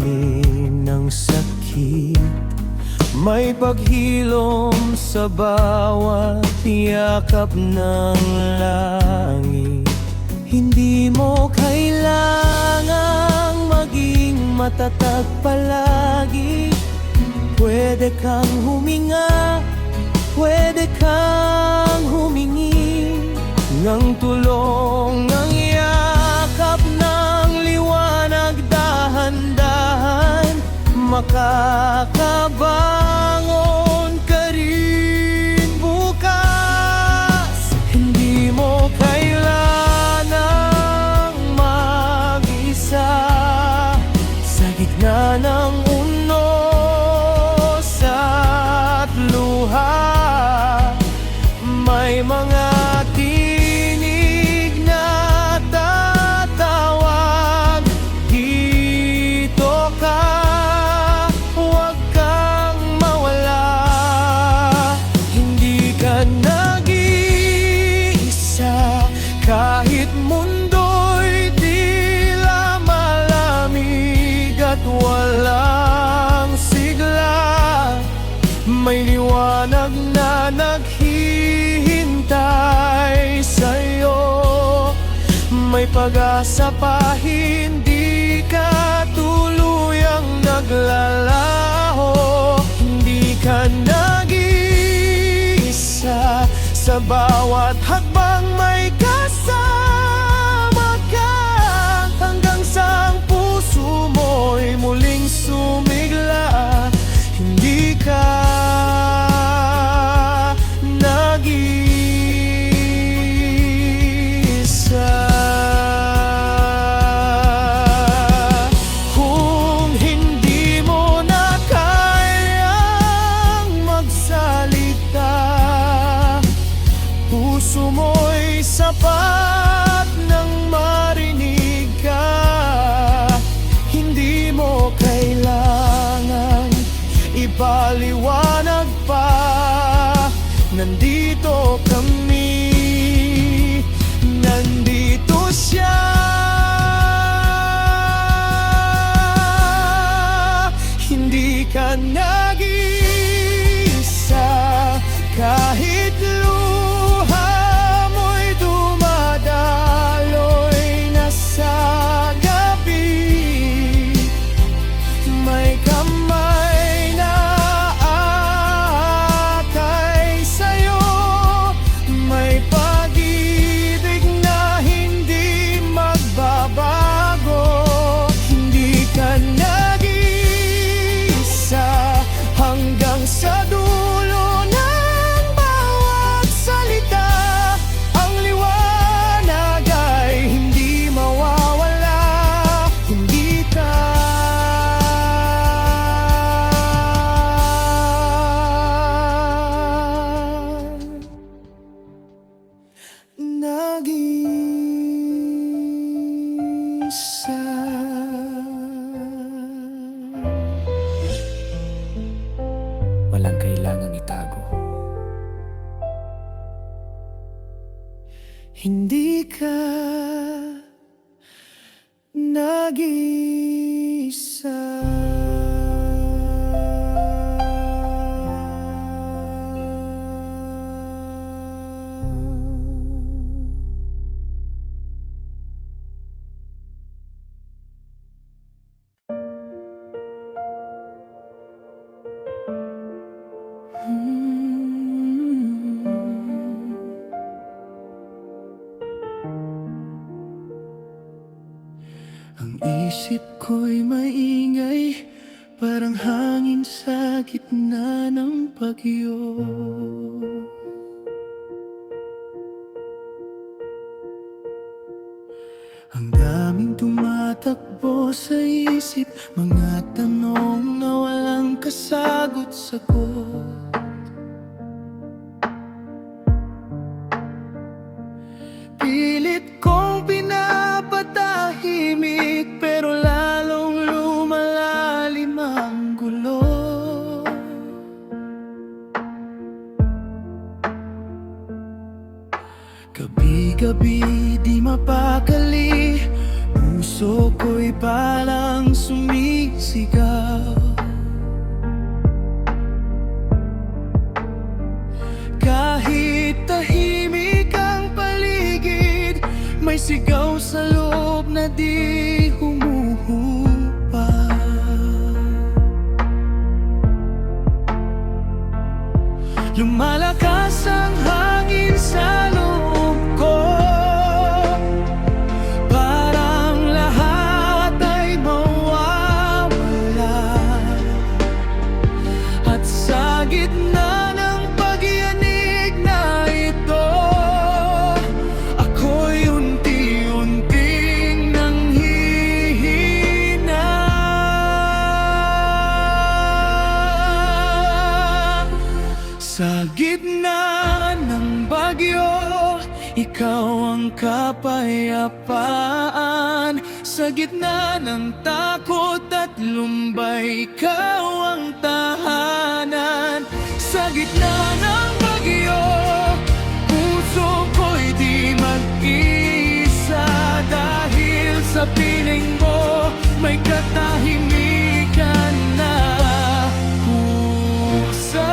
ng sakit. May paghilom sa bawat yakap ng langit. Hindi mo kailangang maging matatag palagi. Pwede kang huminga, pwede kang humingi ng tulong, ng yakap ng liwanag. Dahan-dahan makakabangon ka rin bukas. pag-asa pa, hindi ka tuluyang naglalaho. Hindi ka nag-iisa, sa bawat hakbang may kasama ka. Hanggang sa ang puso mo'y muling sumigla, hindi ka nag-iisa. Kung hindi mo na kayang magsalita, puso mo'y sapat nang marinig ka. Hindi mo kailangan ipaliwanag pa, nandito kami, nandito siya. Hindi ka nag-iisa, kahit luha mo'y dumadaloy na sa gabi. May kamay na aakay sa'yo, may pag-ibig na hindi magbabago. Hindi ka nag-iisa, hanggang sa dulo ng bawat salita. Ang liwanag ay hindi mawawala, hindi ka nag-iisa. Walang kailangang itago. Hindi ka nag-iisa. Ang isip ko'y maingay, parang hangin sa gitna ng bagyo. Ang daming tumatakbo sa isip, mga tanong na walang kasagot-sagot. Pilit kong pinapatahimik, pero lalong lumalalim ang gulo. Gabi-gabi di mapakali, puso ko'y parang sumisigaw. Kahit tahimik ang paligid, may sigaw sa loob na di humuhupa. Lumalakas ang hangin sa loob ko, parang lahat ay mawawala. At sa gitna ng pag-ianig na ito, ako'y unti-unting nanghihina. Sa gitna ng bagyo, ikaw ang kapayapaan. Sa gitna ng takot at lumbay, ikaw ang tahanan. Sa gitna ng bagyo, puso ko'y di mag-isa. Dahil sa piling mo, may katahimikan na puso.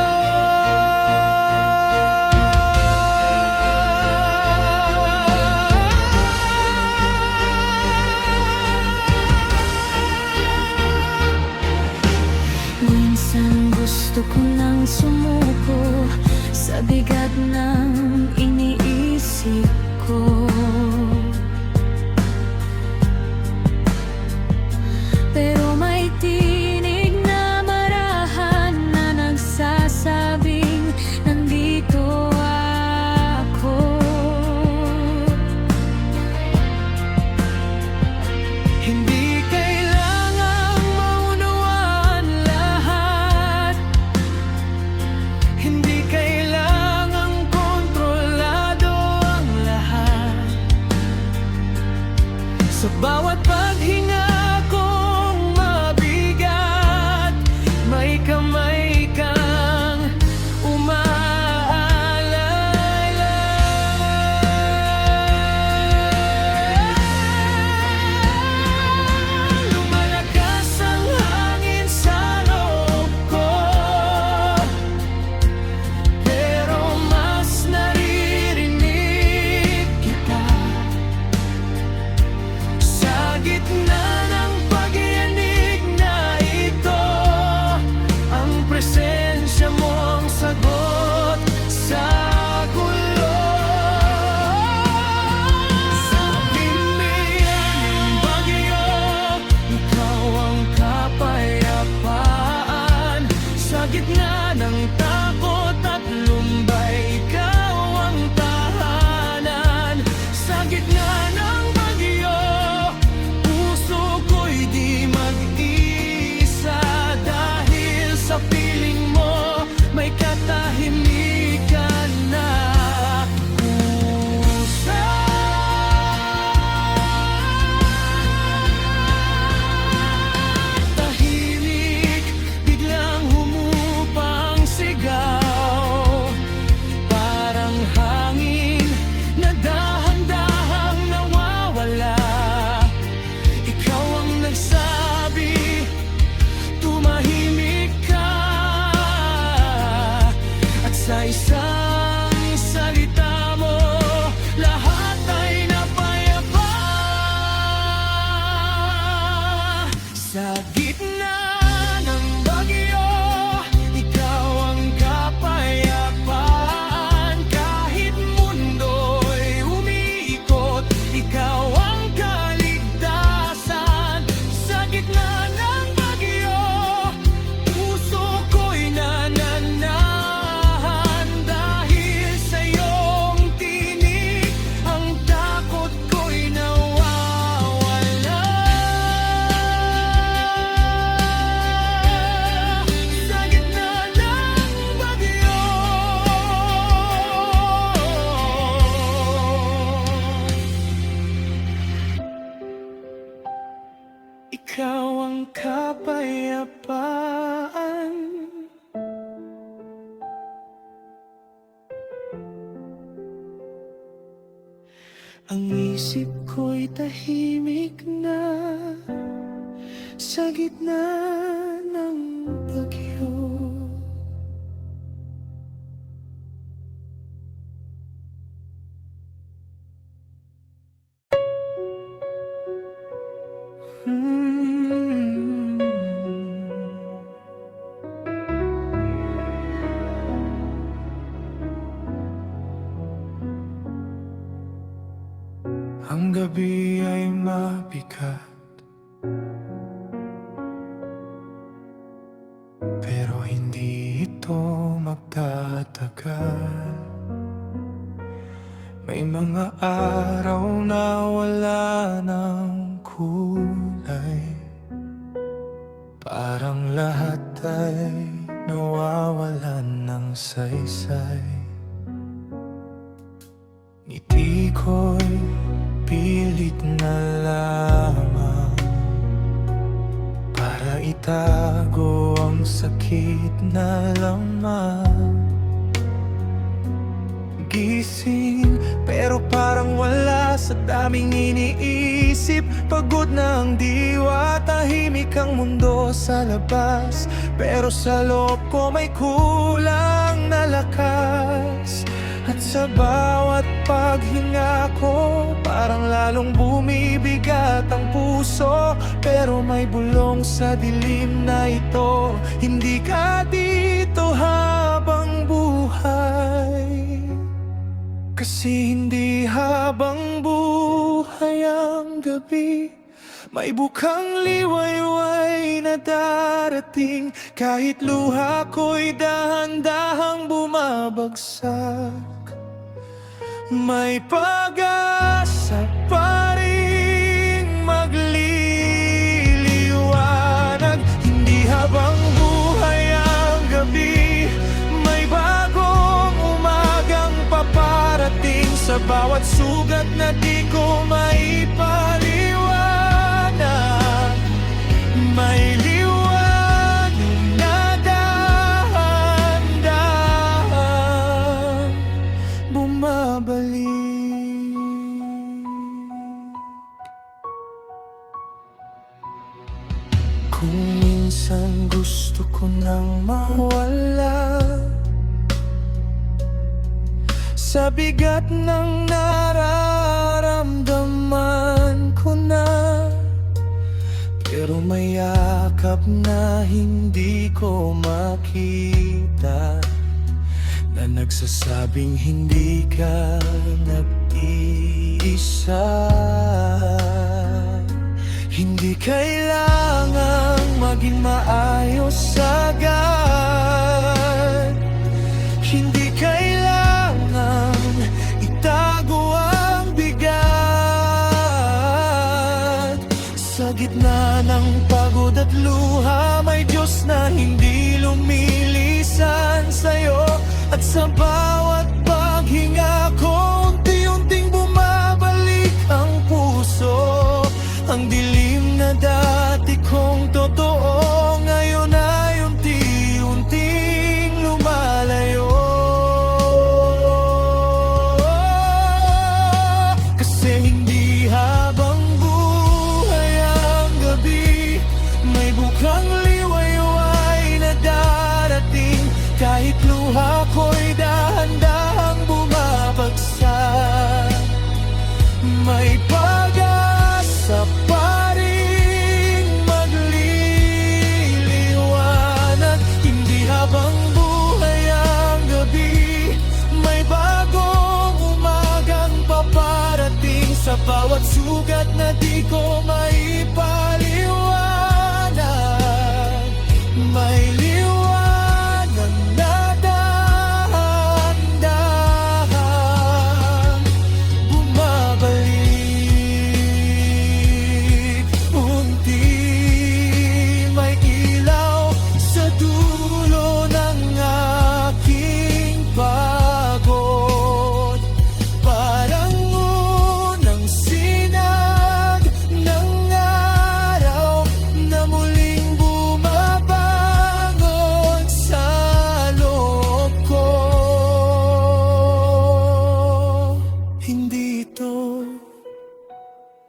Sa bawat paghinga kong mabigat, may kamay kang lumalakas ang hangin sa loob ko, pero mas naririnig kita. Sa gitna ng pag-iyanig na ito, ang presensya mo ang sagot sa gulo. Sa bingnig ng bagyo, ikaw ang kapayapaan. Sa gitna ng takot at lumbay, ikaw ang tahanan. Sa gitna ng bagyo, puso ko'y di mag-isa, dahil sa piling mo may katahimikan na kusa. Tahimik, biglang humupang sigaw, parang hangin na dahan-dahang nawawala. Ikaw ang nagsabi, tumahimik ka, at sa isang salita mo, lahat ay napayapa. Sa gitna ng bagyo, ikaw ang kapayapaan. Kahit mundo'y umiikot, ikaw ang kaligtasan. Sa gitna ng bagyo, puso ko'y nananahan, dahil sa iyong tinig ang takot ko'y nawawala. Sa gitna ng bagyo, ikaw ang kapayapaan. Ang isip ko'y tahimik na sa gitna ng bagyo. Ang gabi ay mabigat, pero hindi ito magtatagal. May mga araw na wala ng kulay, parang lahat ay nawawalan ng saysay. Ngiti ko'y pilit na lamang para itago ang sakit na laman. Gising pero parang wala sa daming iniisip. Pagod na ang diwa, tahimik ang mundo sa labas, pero sa loob ko may kulang na lakas. At sa bawat paghinga ko, parang lalong bumibigat ang puso, pero may bulong sa dilim na ito. Hindi ka dito habang buhay, kasi hindi habang buhay ang gabi. May bukang liwayway na darating, kahit luha ko'y dahan-dahang bumabagsak. May pag-asa pa ring magliliwanag. Hindi habang buhay ang gabi, may bagong umagang paparating. Sa bawat sugat na di ko maipaliwanag, Kung minsan gusto ko nang mawala sa bigat ng nararamdaman ko na, pero may yakap na hindi ko makita, na nagsasabing hindi ka nag-iisa. Hindi kailangang maging maayos agad, hindi kailangang itago ang bigat. Sa gitna ng pagod at luha, may Diyos na hindi lumilisan sa'yo. At sa bawat paghinga ko, unti-unting bumabalik ang puso. Ang dilim na dati kong totoo, ngayon ay unti-unting lumalayo. Kasi hindi habang buhay ang gabi, may bukang liwayway na darating. Kahit luha ko'y dahan-dahang bumabagsak, may pag-asa pa ring magliliwanag. Hindi habang buhay ang gabi, may bagong umagang paparating. Sa bawat sugat na di ko maipaliwanag, may liwanag na dahan-dahan bumabalik. Unti may ilaw sa dulo ng aking pagod, parang unang sinag ng araw na muling bumabangon sa loob ko. Hindi ito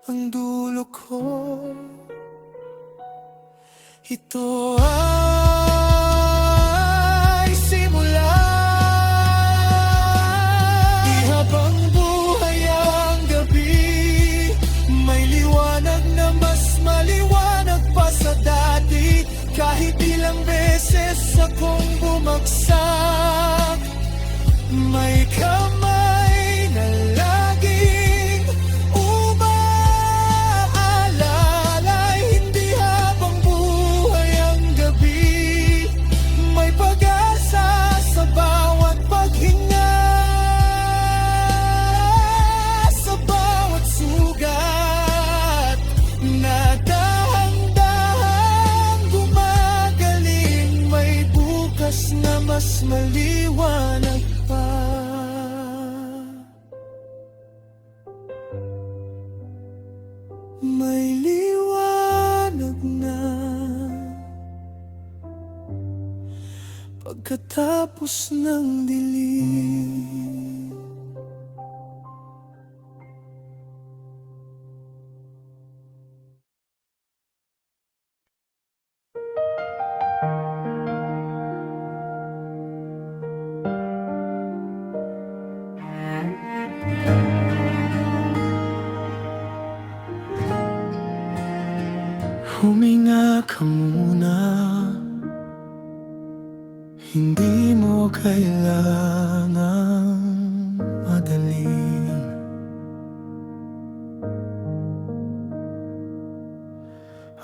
ang dulo ko, ito ay simula. Di habang buhay ang gabi, may liwanag na mas maliwanag pa sa dati. Kahit ilang beses akong bumagsak, may kamay na laging umaalala. Hindi habang buhay ang gabi, may pag-asa sa bawat paghinga. Sa bawat sugat na dahan-dahang gumagaling, may bukas na mas maliwanag pa. May liwanag na pagkatapos ng dilim. Huminga ka muna, hindi mo kailangang madali.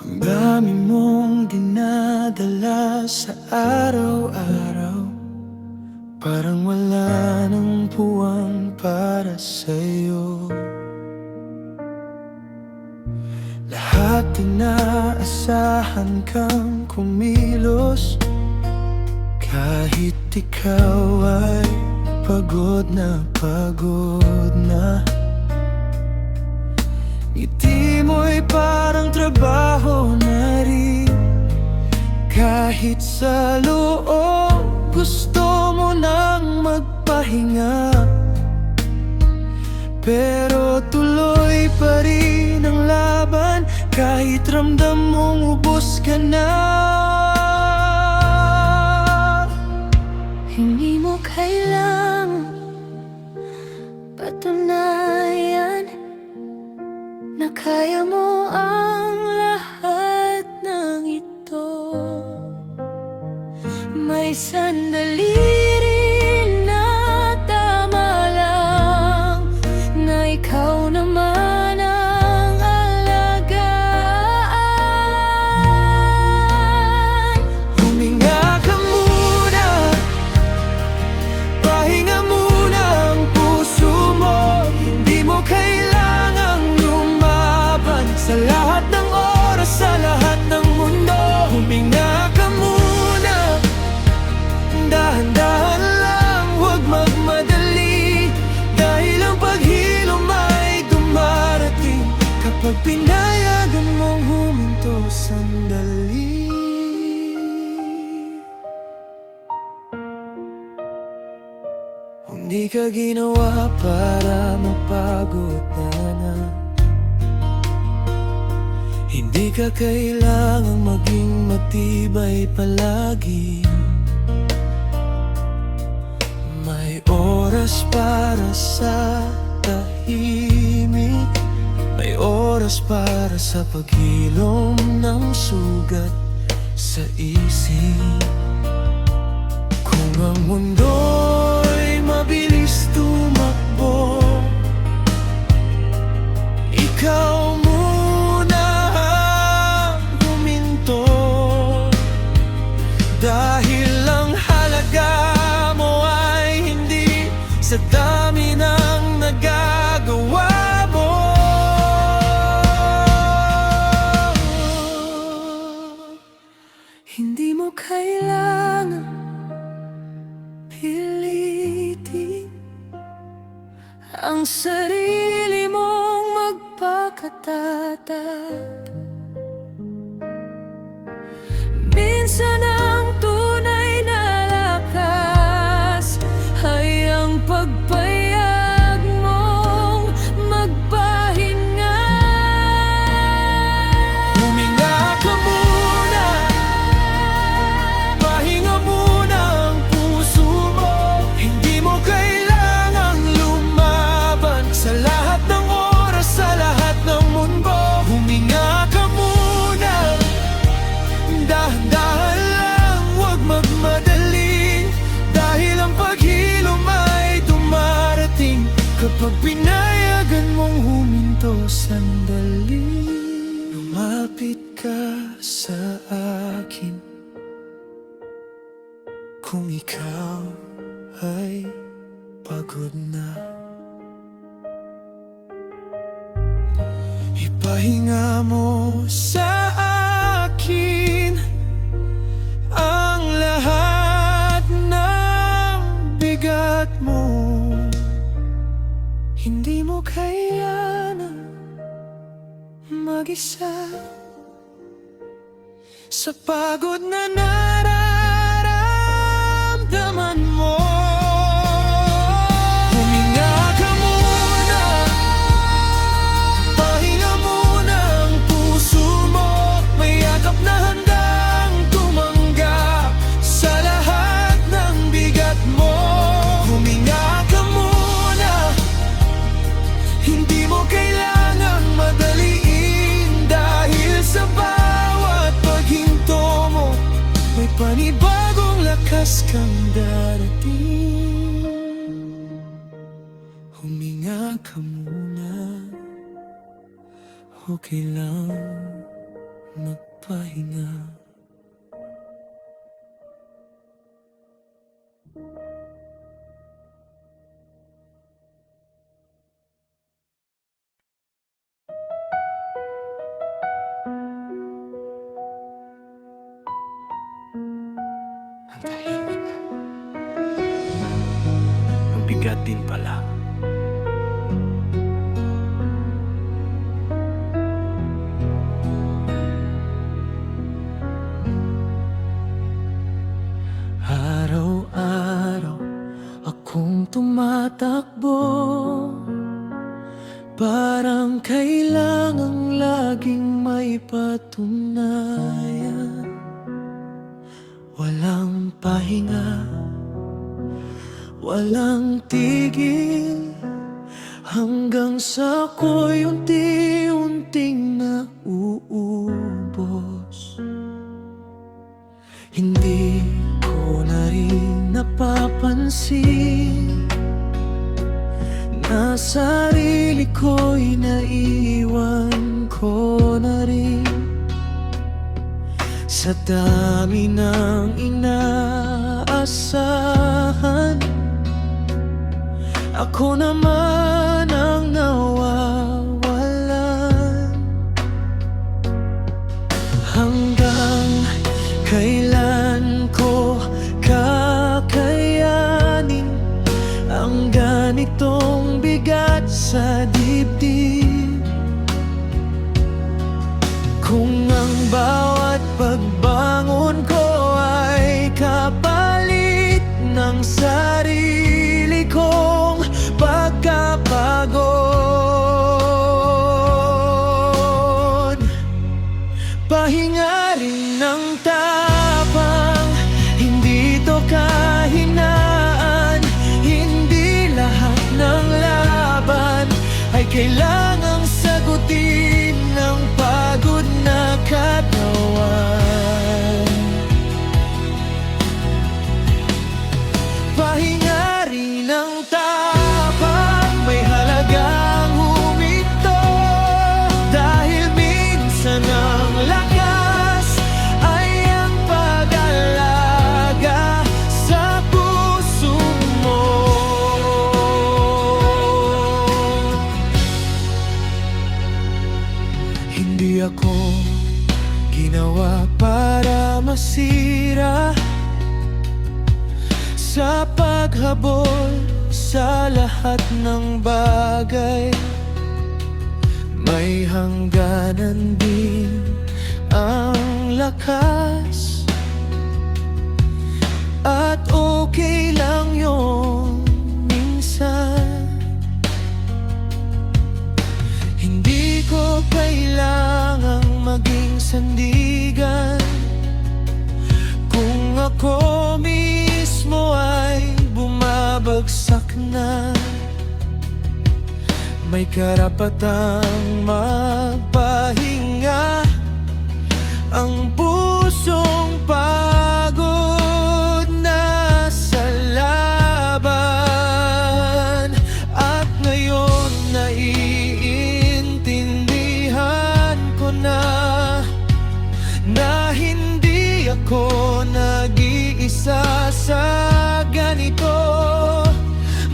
Ang dami mong dinadala sa araw-araw, parang wala nang puwang para sa'yo. Lahat inaasahan kang kumilos, kahit ikaw ay pagod na pagod na. Ngiti mo'y parang trabaho na rin, kahit sa loob gusto mo nang magpahinga. Pero tuloy pa rin ang laban, kahit ramdam mong ubos tapos ka na. Hindi mo kailangang patunayan na kaya mo ang lahat ng ito. May sandali rin na tama lang na ikaw naman ang alagaan. Huminga ka muna, pahinga muna ang puso mo. Hindi mo kailangang lumaban sa lahat ng oras, sa lahat ng mundo. Huminga ka muna, dahan-dahan lang, huwag magmadali, dahil ang paghilom ay dumarating kapag pinayagan mong huminto sandali. Hindi ka ginawa para mapagod na. Hindi ka kailangang maging matibay palagi. May oras para sa tahimik, may oras para sa paghilom ng sugat sa isip. Kung ang mundo'y mabilis tumakbo, ikaw muna ang huminto, dahil ang halaga mo ay hindi sa dami ng nagagawa mo. Hindi mo kailangang pilitin ang sarili mong magpakatatag. Minsan ang tunay na lakas ay ang pagpayag mong magpahinga. Huminga ka muna, pahinga muna ang puso mo. Hindi mo kailangang lumaban sa lahat ng oras, sa lahat ng mundo. Huminga ka muna, dahan-dahan lang, huwag magmadali, dahil ang paghilom ay dumarating kapag pinayagan mong huminto sandali. Lumapit ka sa akin kung ikaw ay pagod na. Ipahinga mo sa akin ang lahat ng bigat mo. Hindi mo kayanan mag-isa sa pagod na nararamdaman mo. Huminga ka muna, pahinga muna ang puso mo. May yakap na handang tumanggap sa lahat ng bigat mo. Huminga ka muna, hindi mo kailangang madaliin, dahil sa bawat paghinto mo may panibagong lakas kang darating. Huminga ka muna, okay lang magpahinga. Ang tahimik, ang bigat din pala. Araw-araw akong tumatakbo, parang kailangang laging may patunayan. Walang pahinga, walang tigil, hanggang sa ako'y unti-unting nauubos. Hindi ko na rin napapansin na sarili ko'y naiwan ko na rin. Sa dami ng inaasahan, ako naman ang nawawalan. Hanggang kailan ko kakayanin ang ganitong bigat sa dibdib? Kung ang bawat pagbangon ko ay kapalit ng sarili kong pagkapagod. Pahinga rin ng tapang, hindi to kahinaan. Hindi lahat ng laban ay kailangang sagutin ng pagod na katawan. Pahinga rin ng tapang, may halagang huminto. Dahil minsan ang lakas ay ang pag-alaga sa puso mo. Hindi ako ginawa para masira sa paghabol sa lahat ng bagay. May hangganan din ang lakas, at okay lang yun minsan. Hindi ko kailangang maging sandigan kung ako mismo ay bumabagsak na. May karapatang magpahinga ang pusong pagod na sa laban. At ngayon naiintindihan ko na hindi ako nag-iisa sa ganito.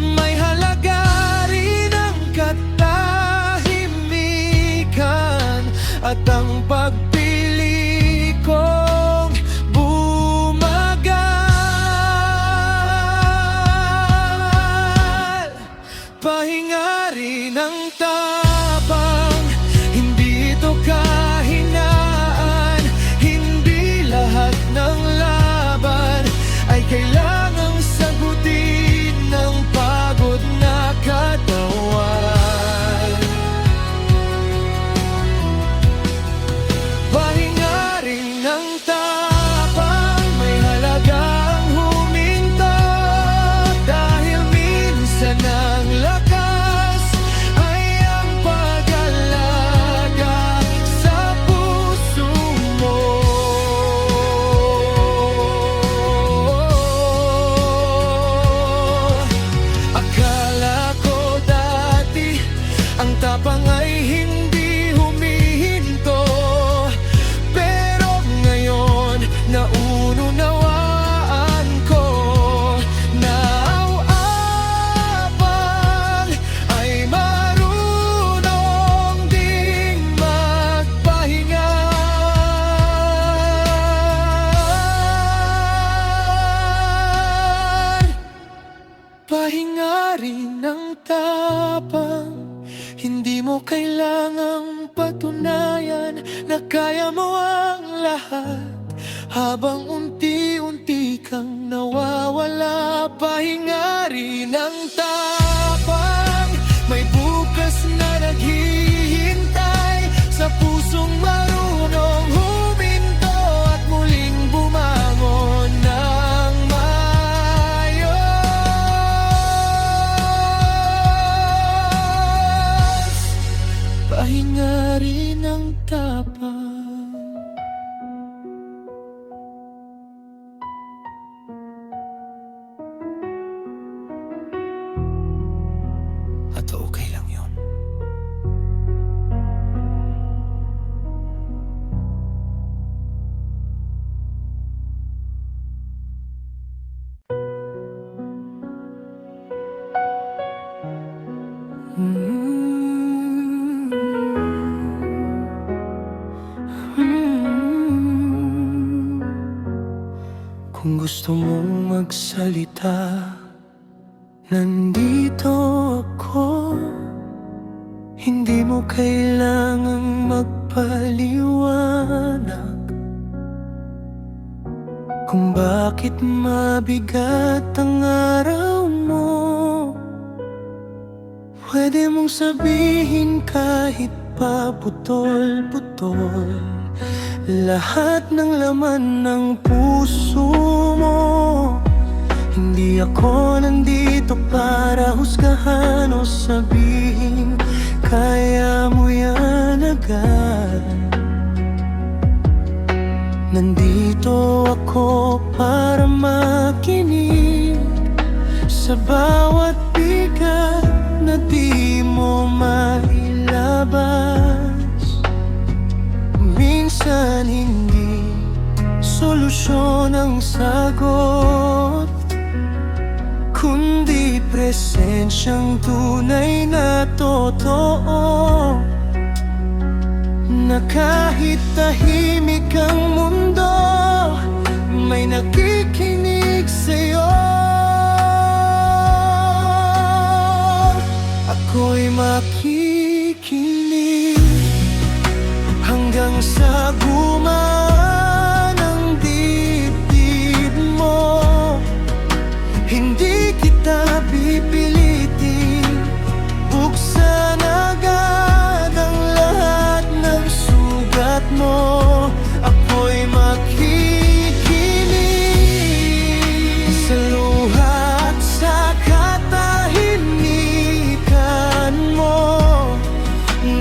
May halaga rin ang katahimikan at ang pagpili kong bumagal. Pahinga rin ang tapang, hindi ito kahinaan. Hindi lahat ng laban ay kailangang sagutin ng pagod na katawan. Pahinga rin ng tapang, may halagang huminto. Dahil minsan ang lakas ay ang pag-alaga sa puso mo. Akala ko dati ang tapang ay hindi humihinto, pero ngayon naunawaan ko na ang abang ay marunong ding magpahinga. Pahinga rin ng tapang, hindi mo kailangang patunayan na kaya mo ang lahat. Habang unti-unti kang nawawala, pahinga rin ang tapang, may bukas na naghihintay. pahinga rin ang tapang. At okay lang yun. Kung gusto mong magsalita, nandito ako. Hindi mo kailangang magpaliwanag kung bakit mabigat ang araw mo. Pwede mong sabihin kahit pa putol-putol lahat ng laman ng puso mo. Hindi ako nandito para husgahan o sabihin kaya mo yan agad. Nandito ako para makinig sa bawat bigat na di mo mailabas. Minsan hindi solusyon ang sagot, kundi presensyang tunay na totoo. Na kahit tahimik ang mundo, may nakikinig sa'yo. Ako'y makikinig hanggang sa gumaan ang dibdib mo. Hindi kita pipilitin, buksan agad ang lahat ng sugat mo. Ako'y makikinig sa luha at sa katahimikan mo.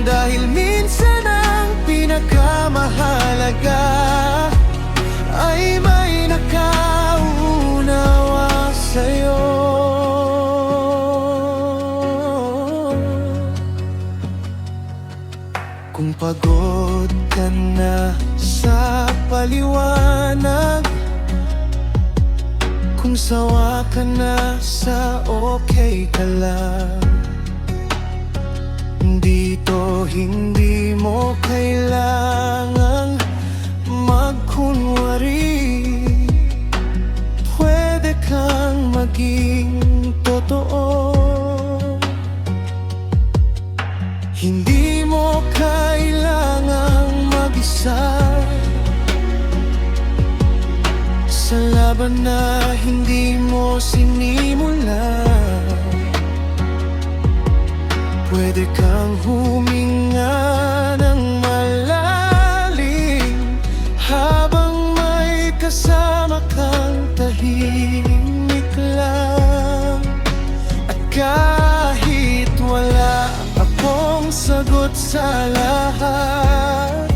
Dahil minsan ang pinakamahalaga ay may nakaunawa sa'yo. Kung pagod ka na sa paliwanag, kung sawa ka na sa okay ka lang, dito hindi mo kailangang magkunwari. Pwede kang maging totoo. Hindi mo kailangang mag-isa sa laban na hindi mo sinimulan. Pwede kang huminga ng malalim habang may kasama kang tahimik lang. At kahit wala akong sagot sa lahat,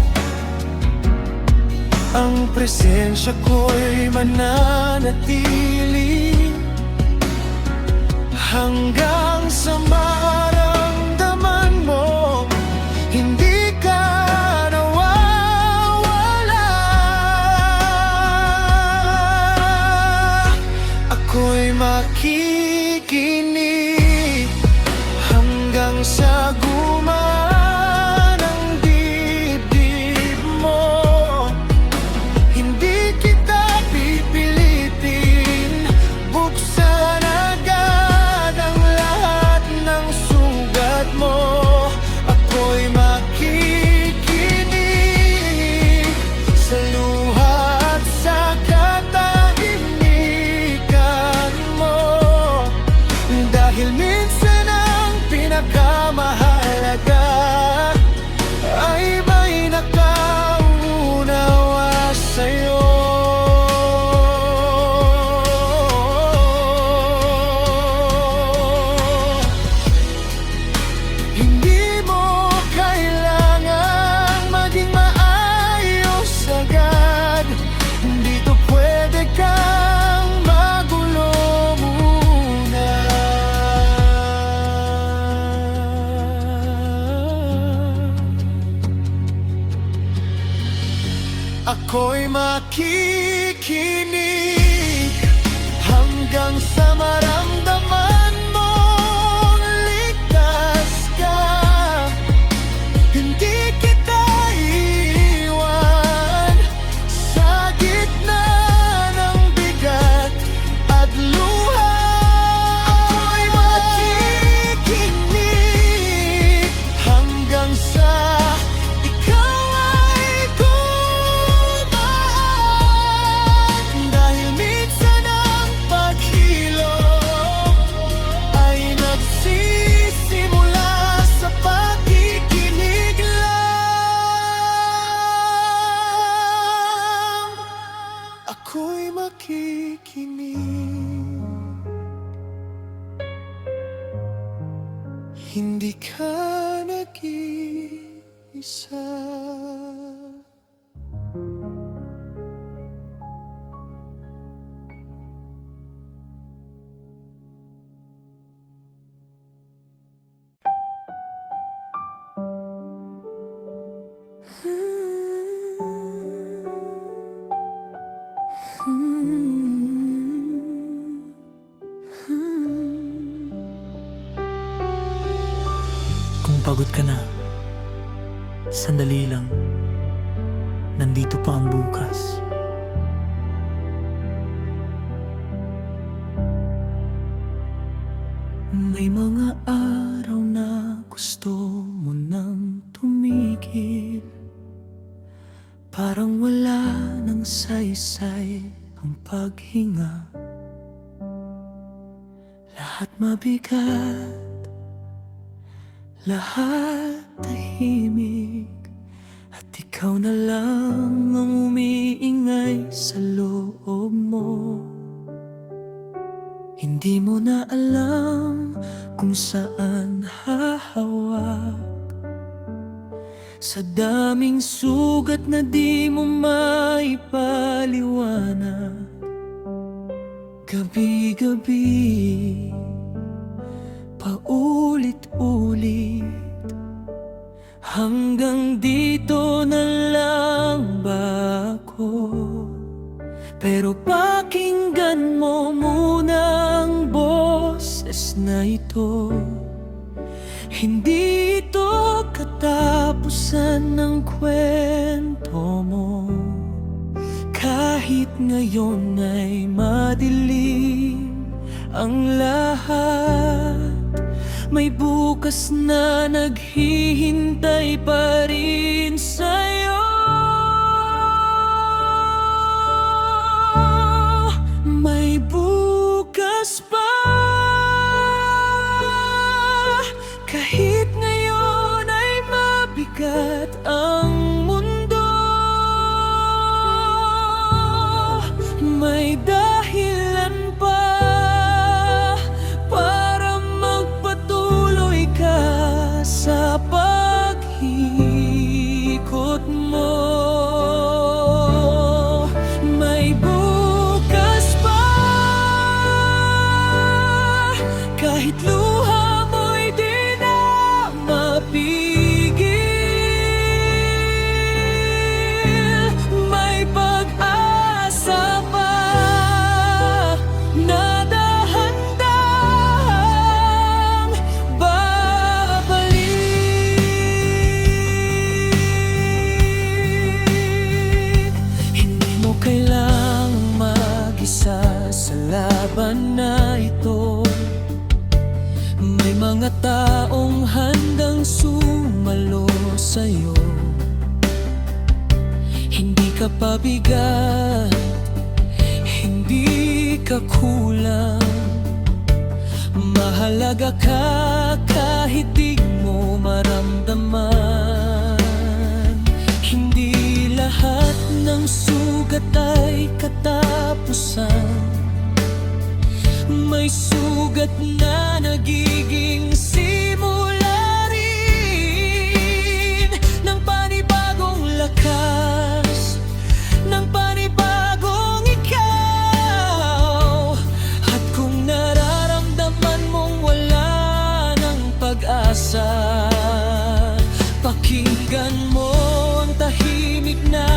ang presensya ko'y mananatili hanggang sa maramdaman mo hindi ka nawawala. Ako'y makikinig hanggang sa gumaan ang dibdib mo. Hindi kita pipilitin, buksan agad ang lahat ng ako'y makikinig hanggang sa maramdaman mong ligtas ka. Hindi kita iiwan sa gitna ng bigat at luha. Ako'y makikinig hanggang sa ikaw ay gumaan. Dahil minsan ang paghilom ay nagsisimula sa pakikinig lang. Ako'y makikinig. Hindi ka nag-iisa. Kung pagod ka na, sandali lang. Nandito pa ang bukas. May mga araw na gusto mo nang tumigil. Parang wala nang saysay ang paghinga. Lahat mabigat, lahat tahimik, at ikaw na lang ang umiingay sa loob mo. Hindi mo na alam kung saan hahawak sa daming sugat na di mo maipaliwanag. Gabi-gabi, paulit-ulit, hanggang dito na lang ba ako? Pero pakinggan mo muna ang boses na ito. Hindi ito katapusan ng kwento mo. Kahit ngayon ay madilim ang lahat, may bukas na naghihintay pa rin sa'yo. May bukas pa, kahit ngayon ay mabigat ang mundo. May dahilan pa para magpatuloy ka sa paghikot mo. May bukas pa, kahit luha mo'y di na mapigil. May pag-asa pa na dahan-dahang babalik. Hindi mo kailangang mag-isa sa laban na ito. May mga taong handang sumalo sa'yo. Hindi ka pabigat, hindi ka kulang. Mahalaga ka kahit di mo maramdaman. Hindi lahat ng sugat ay katapusan. May sugat na nagiging simula rin ng panibagong lakas, ng panibagong ikaw. At kung nararamdaman mong wala ng pag-asa, pakinggan mo ang tahimik na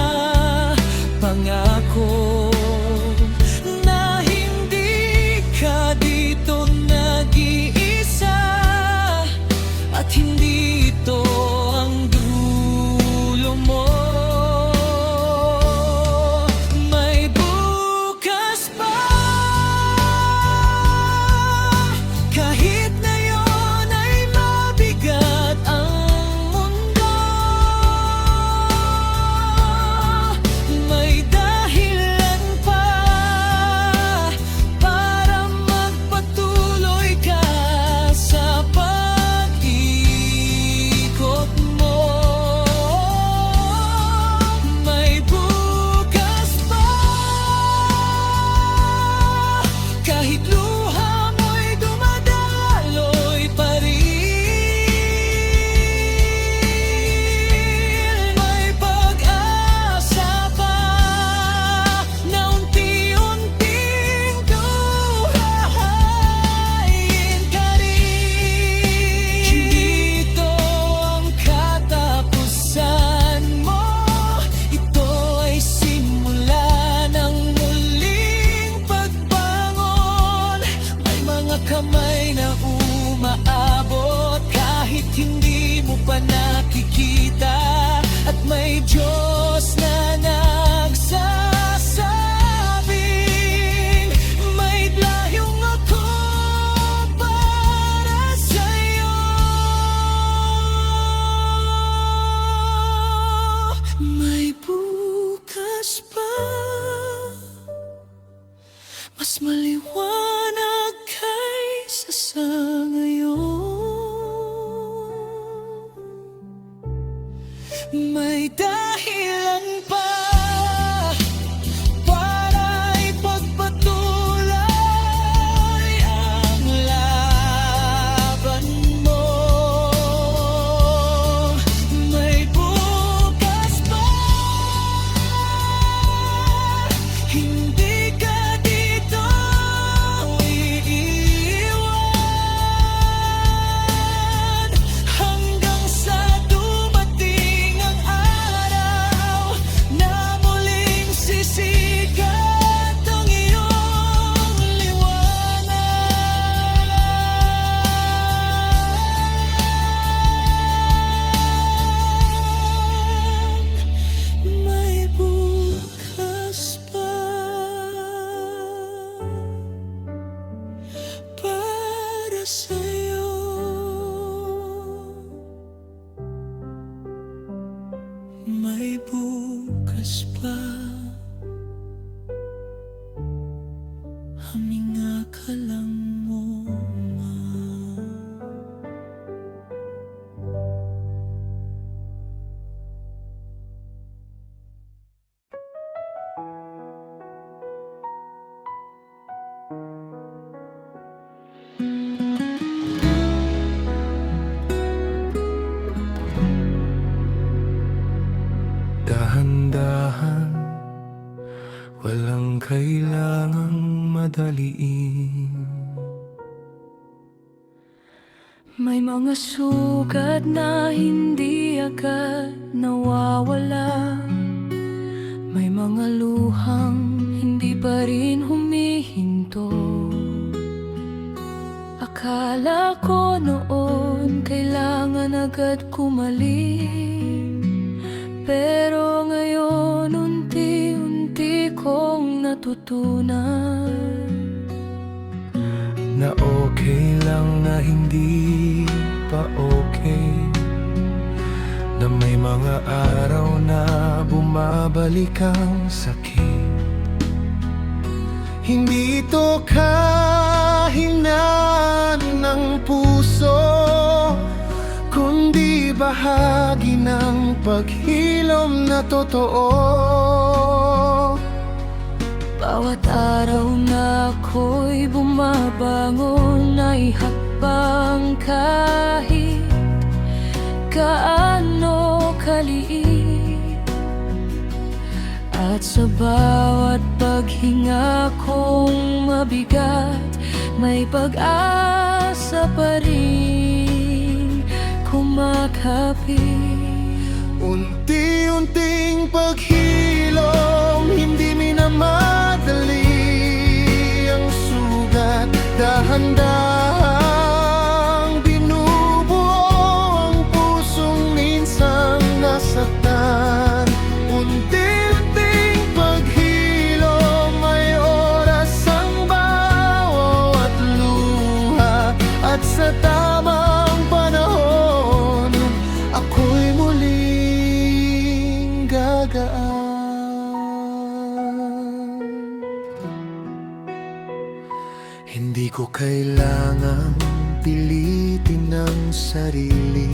May dahilan pa para ipagpatuloy ang laban mo. May bukas pa, hindi ka dito iiwan hanggang sa dumating ang araw na muling sisikat ang iyong liwanag. May bukas pa para sa'yo. May bukas pa, huminga ka lang muna. Dahan-dahan, walang kailangang madaliin. May mga sugat na hindi agad nawawala. May mga luhang hindi pa rin humihinto. Akala ko noon kailangan agad kumalim, pero ngayon unti-unti kong natutunan Na okay lang na hindi pa okay, na may mga araw na bumabalik ang sakit. Hindi ito kahinaan ng puso, kundi bahagi ng paghilom na totoo. Bawat araw na ako'y bumabangon ay hakbang kahit kaano kaliit. At sa bawat paghinga kong mabigat, may pag-asa pa rin kumakapit. Unti-unting paghilom, hindi minamadali ang sugat. Dahan-dahang binubuo ang pusong minsang nasaktan. Unti-unting paghilom, may oras ang bawat luha. At sa tamang panahon, ako'y muling gagaan. Hindi ko kailangang pilitin ang sarili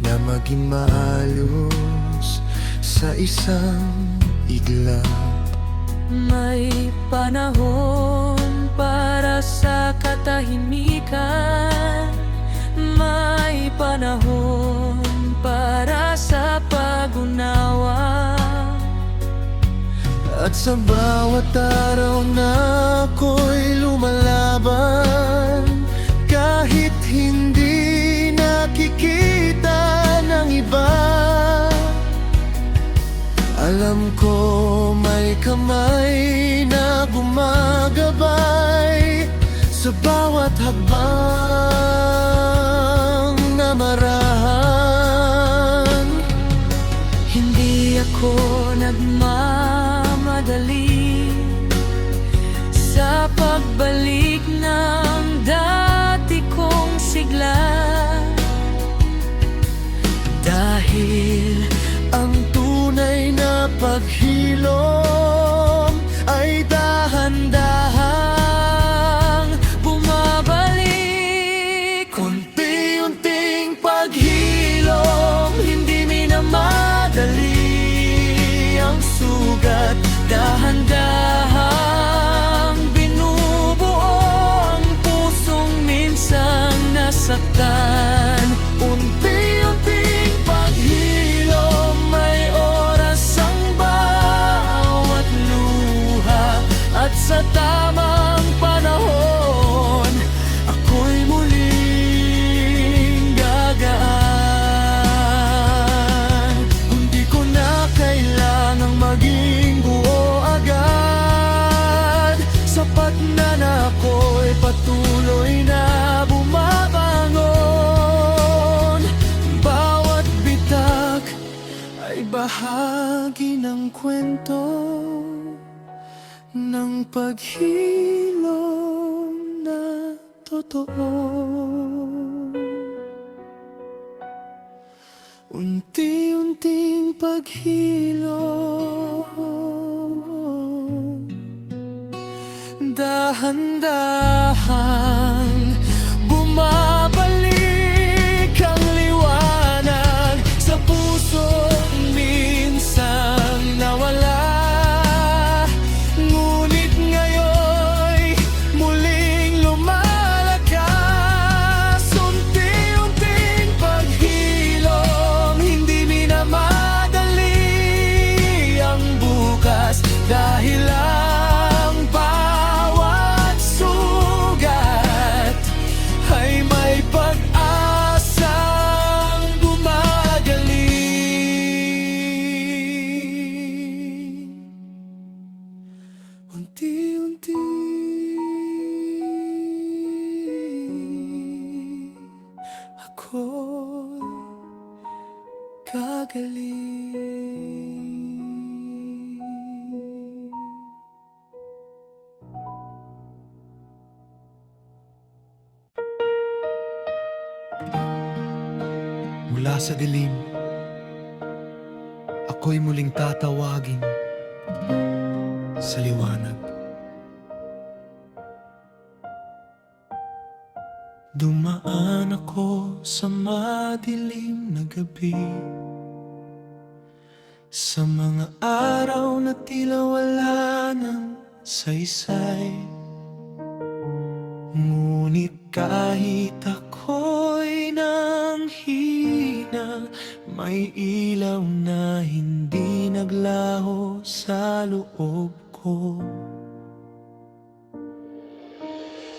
na maging maayos sa isang iglap. May panahon para sa katahimikan, may panahon para sa pag-unawa. At sa bawat araw na ako'y lumalaban, kahit hindi nakikita ng iba, alam ko may kamay na gumagabay sa bawat hakbang na marahan. Hindi ako nagmamadali sa pagbalik ng dati kong sigla, dahil Ang tunay na paghilom ay dahan-dahang bumabalik. Unti-unting paghilom, nasasaktan. Unti-unting paghilom, may oras ang bawat luha. At sa tamang panahon, ako'y muling gagaan. Hindi ko na kailangang maging buo agad. Sapat na ako'y patuloy na bumabangon. Bawat bitag ay bahagi ng kwento ng paghilom na totoo. Unti-unting paghilom, dahan-dahan bumabalik ang liwanag sa pusong minsang nawala. Ngunit ngayon'y muling lumalakas. Unti-unting paghilom, hindi minamadali ang bukas. Dahil ang bawat sugat ay may pag-asang gumagaling. Unti-unti ako'y gagaling. Mula sa dilim, ako'y muling tatawagin sa liwanag. Dumaan ako sa madilim na gabi, sa mga araw na tila wala ng saysay. Ngunit kahit ako'y nanghina, may ilaw na hindi naglaho sa loob ko.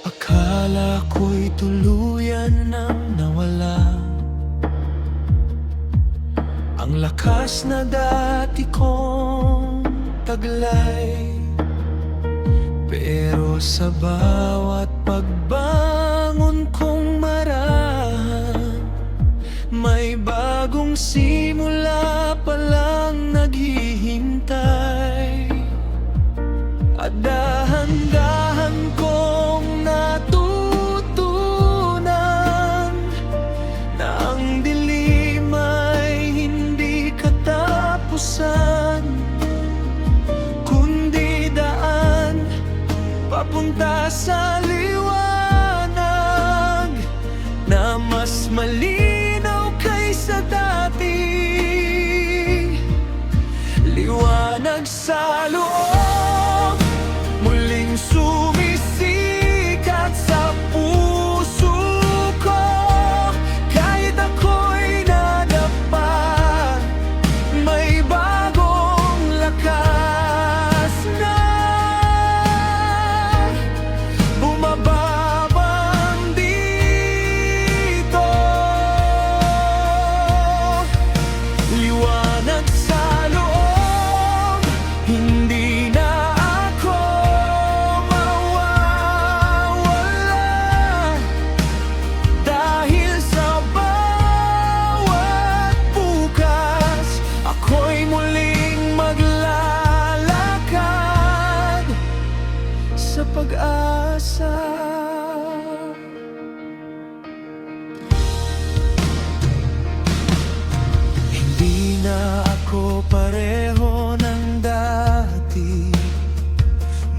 Akala ko'y tuluyan nang nawala ang lakas na dati kong taglay. Pero sa bawat pagbangon kong marahan, may bagong simula palang naghihintay. At dahan-dahan kong natutunan na ang dilim ay hindi katapusan, kundi daan papunta sa liwanag na mas malinaw kaysa dati. Liwanag sa loob, muling sumisikat sa puso ko. Kahit ako'y nadapa, may bagong lakas na bumababang dito. Liwanag sa loob, hindi na ako mawawala. Dahil sa bawat bukas, ako'y muling maglalakad sa pag-asa. Hindi na ako pareho ng dati,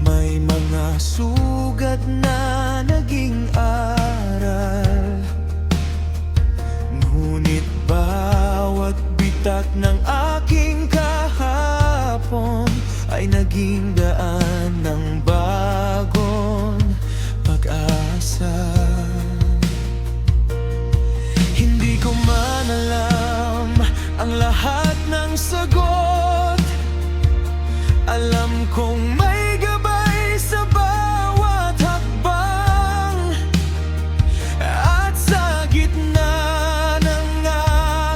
may mga sugat na naging aral. Ngunit bawat bitak ng aking kahapon ay naging daan ng bagong pag-asa. sagot. Alam kong may gabay sa bawat hakbang, at sa gitna ng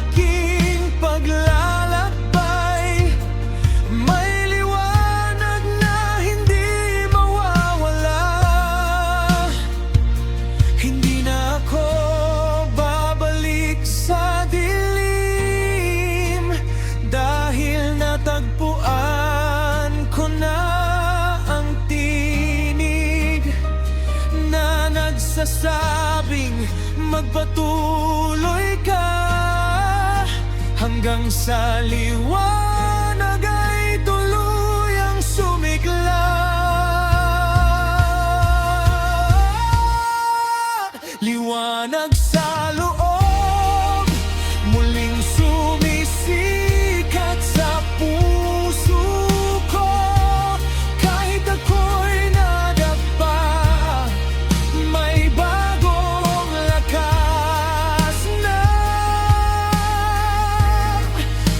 aking paglalakbay, may liwanag na hindi mawawala. Hindi na ako babalik sa dilim, dahil natagpuan ko na ang tinig na nagsasabing magpatuloy ka hanggang sa liwanag ay tuluyang sumigla. Liwanag sa loob, muling sumisikat sa puso ko. Kahit ako'y nadapa, may bagong lakas na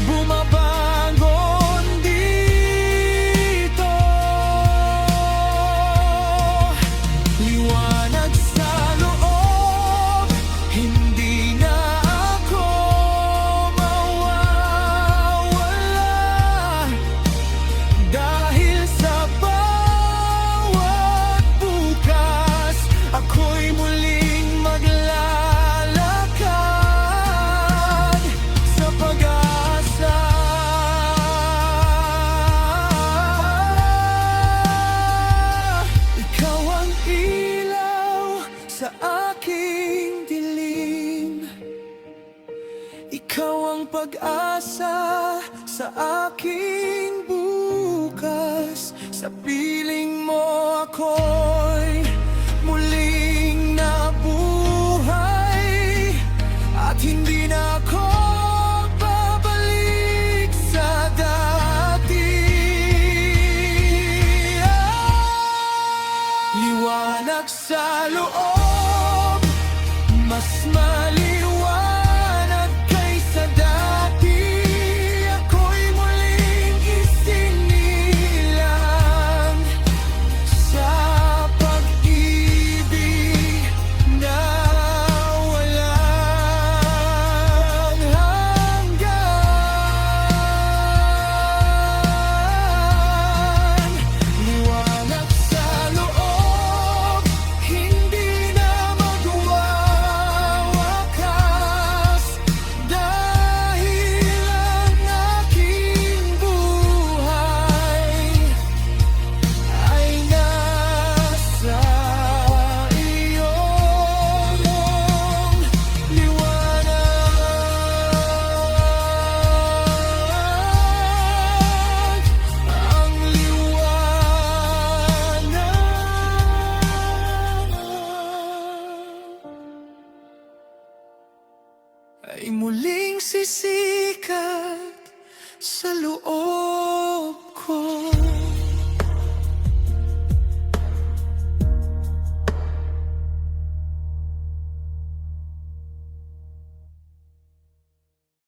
bumabangon dito. Liwanag sa loob, hindi na ako mawawala, dahil sa bawat bukas ako'y muling maglalakad sa pag-asa. Ikaw ang ilaw sa aking dilim, ikaw ang pag-asa sa aking bukas. Sa piling mo ako'y muling nabuhay, at hindi na ako babalik sa dati. Liwanag sa loob, mas maliwanag kaysa dati. Ako'y muling isinilang sa pag-ibig na walang hanggan. Liwanag sa loob, hindi na magwawakas, dahil ang aking buhay ay nasa iyong liwanag. Ang liwanag ay muling sisikat sa loob ko.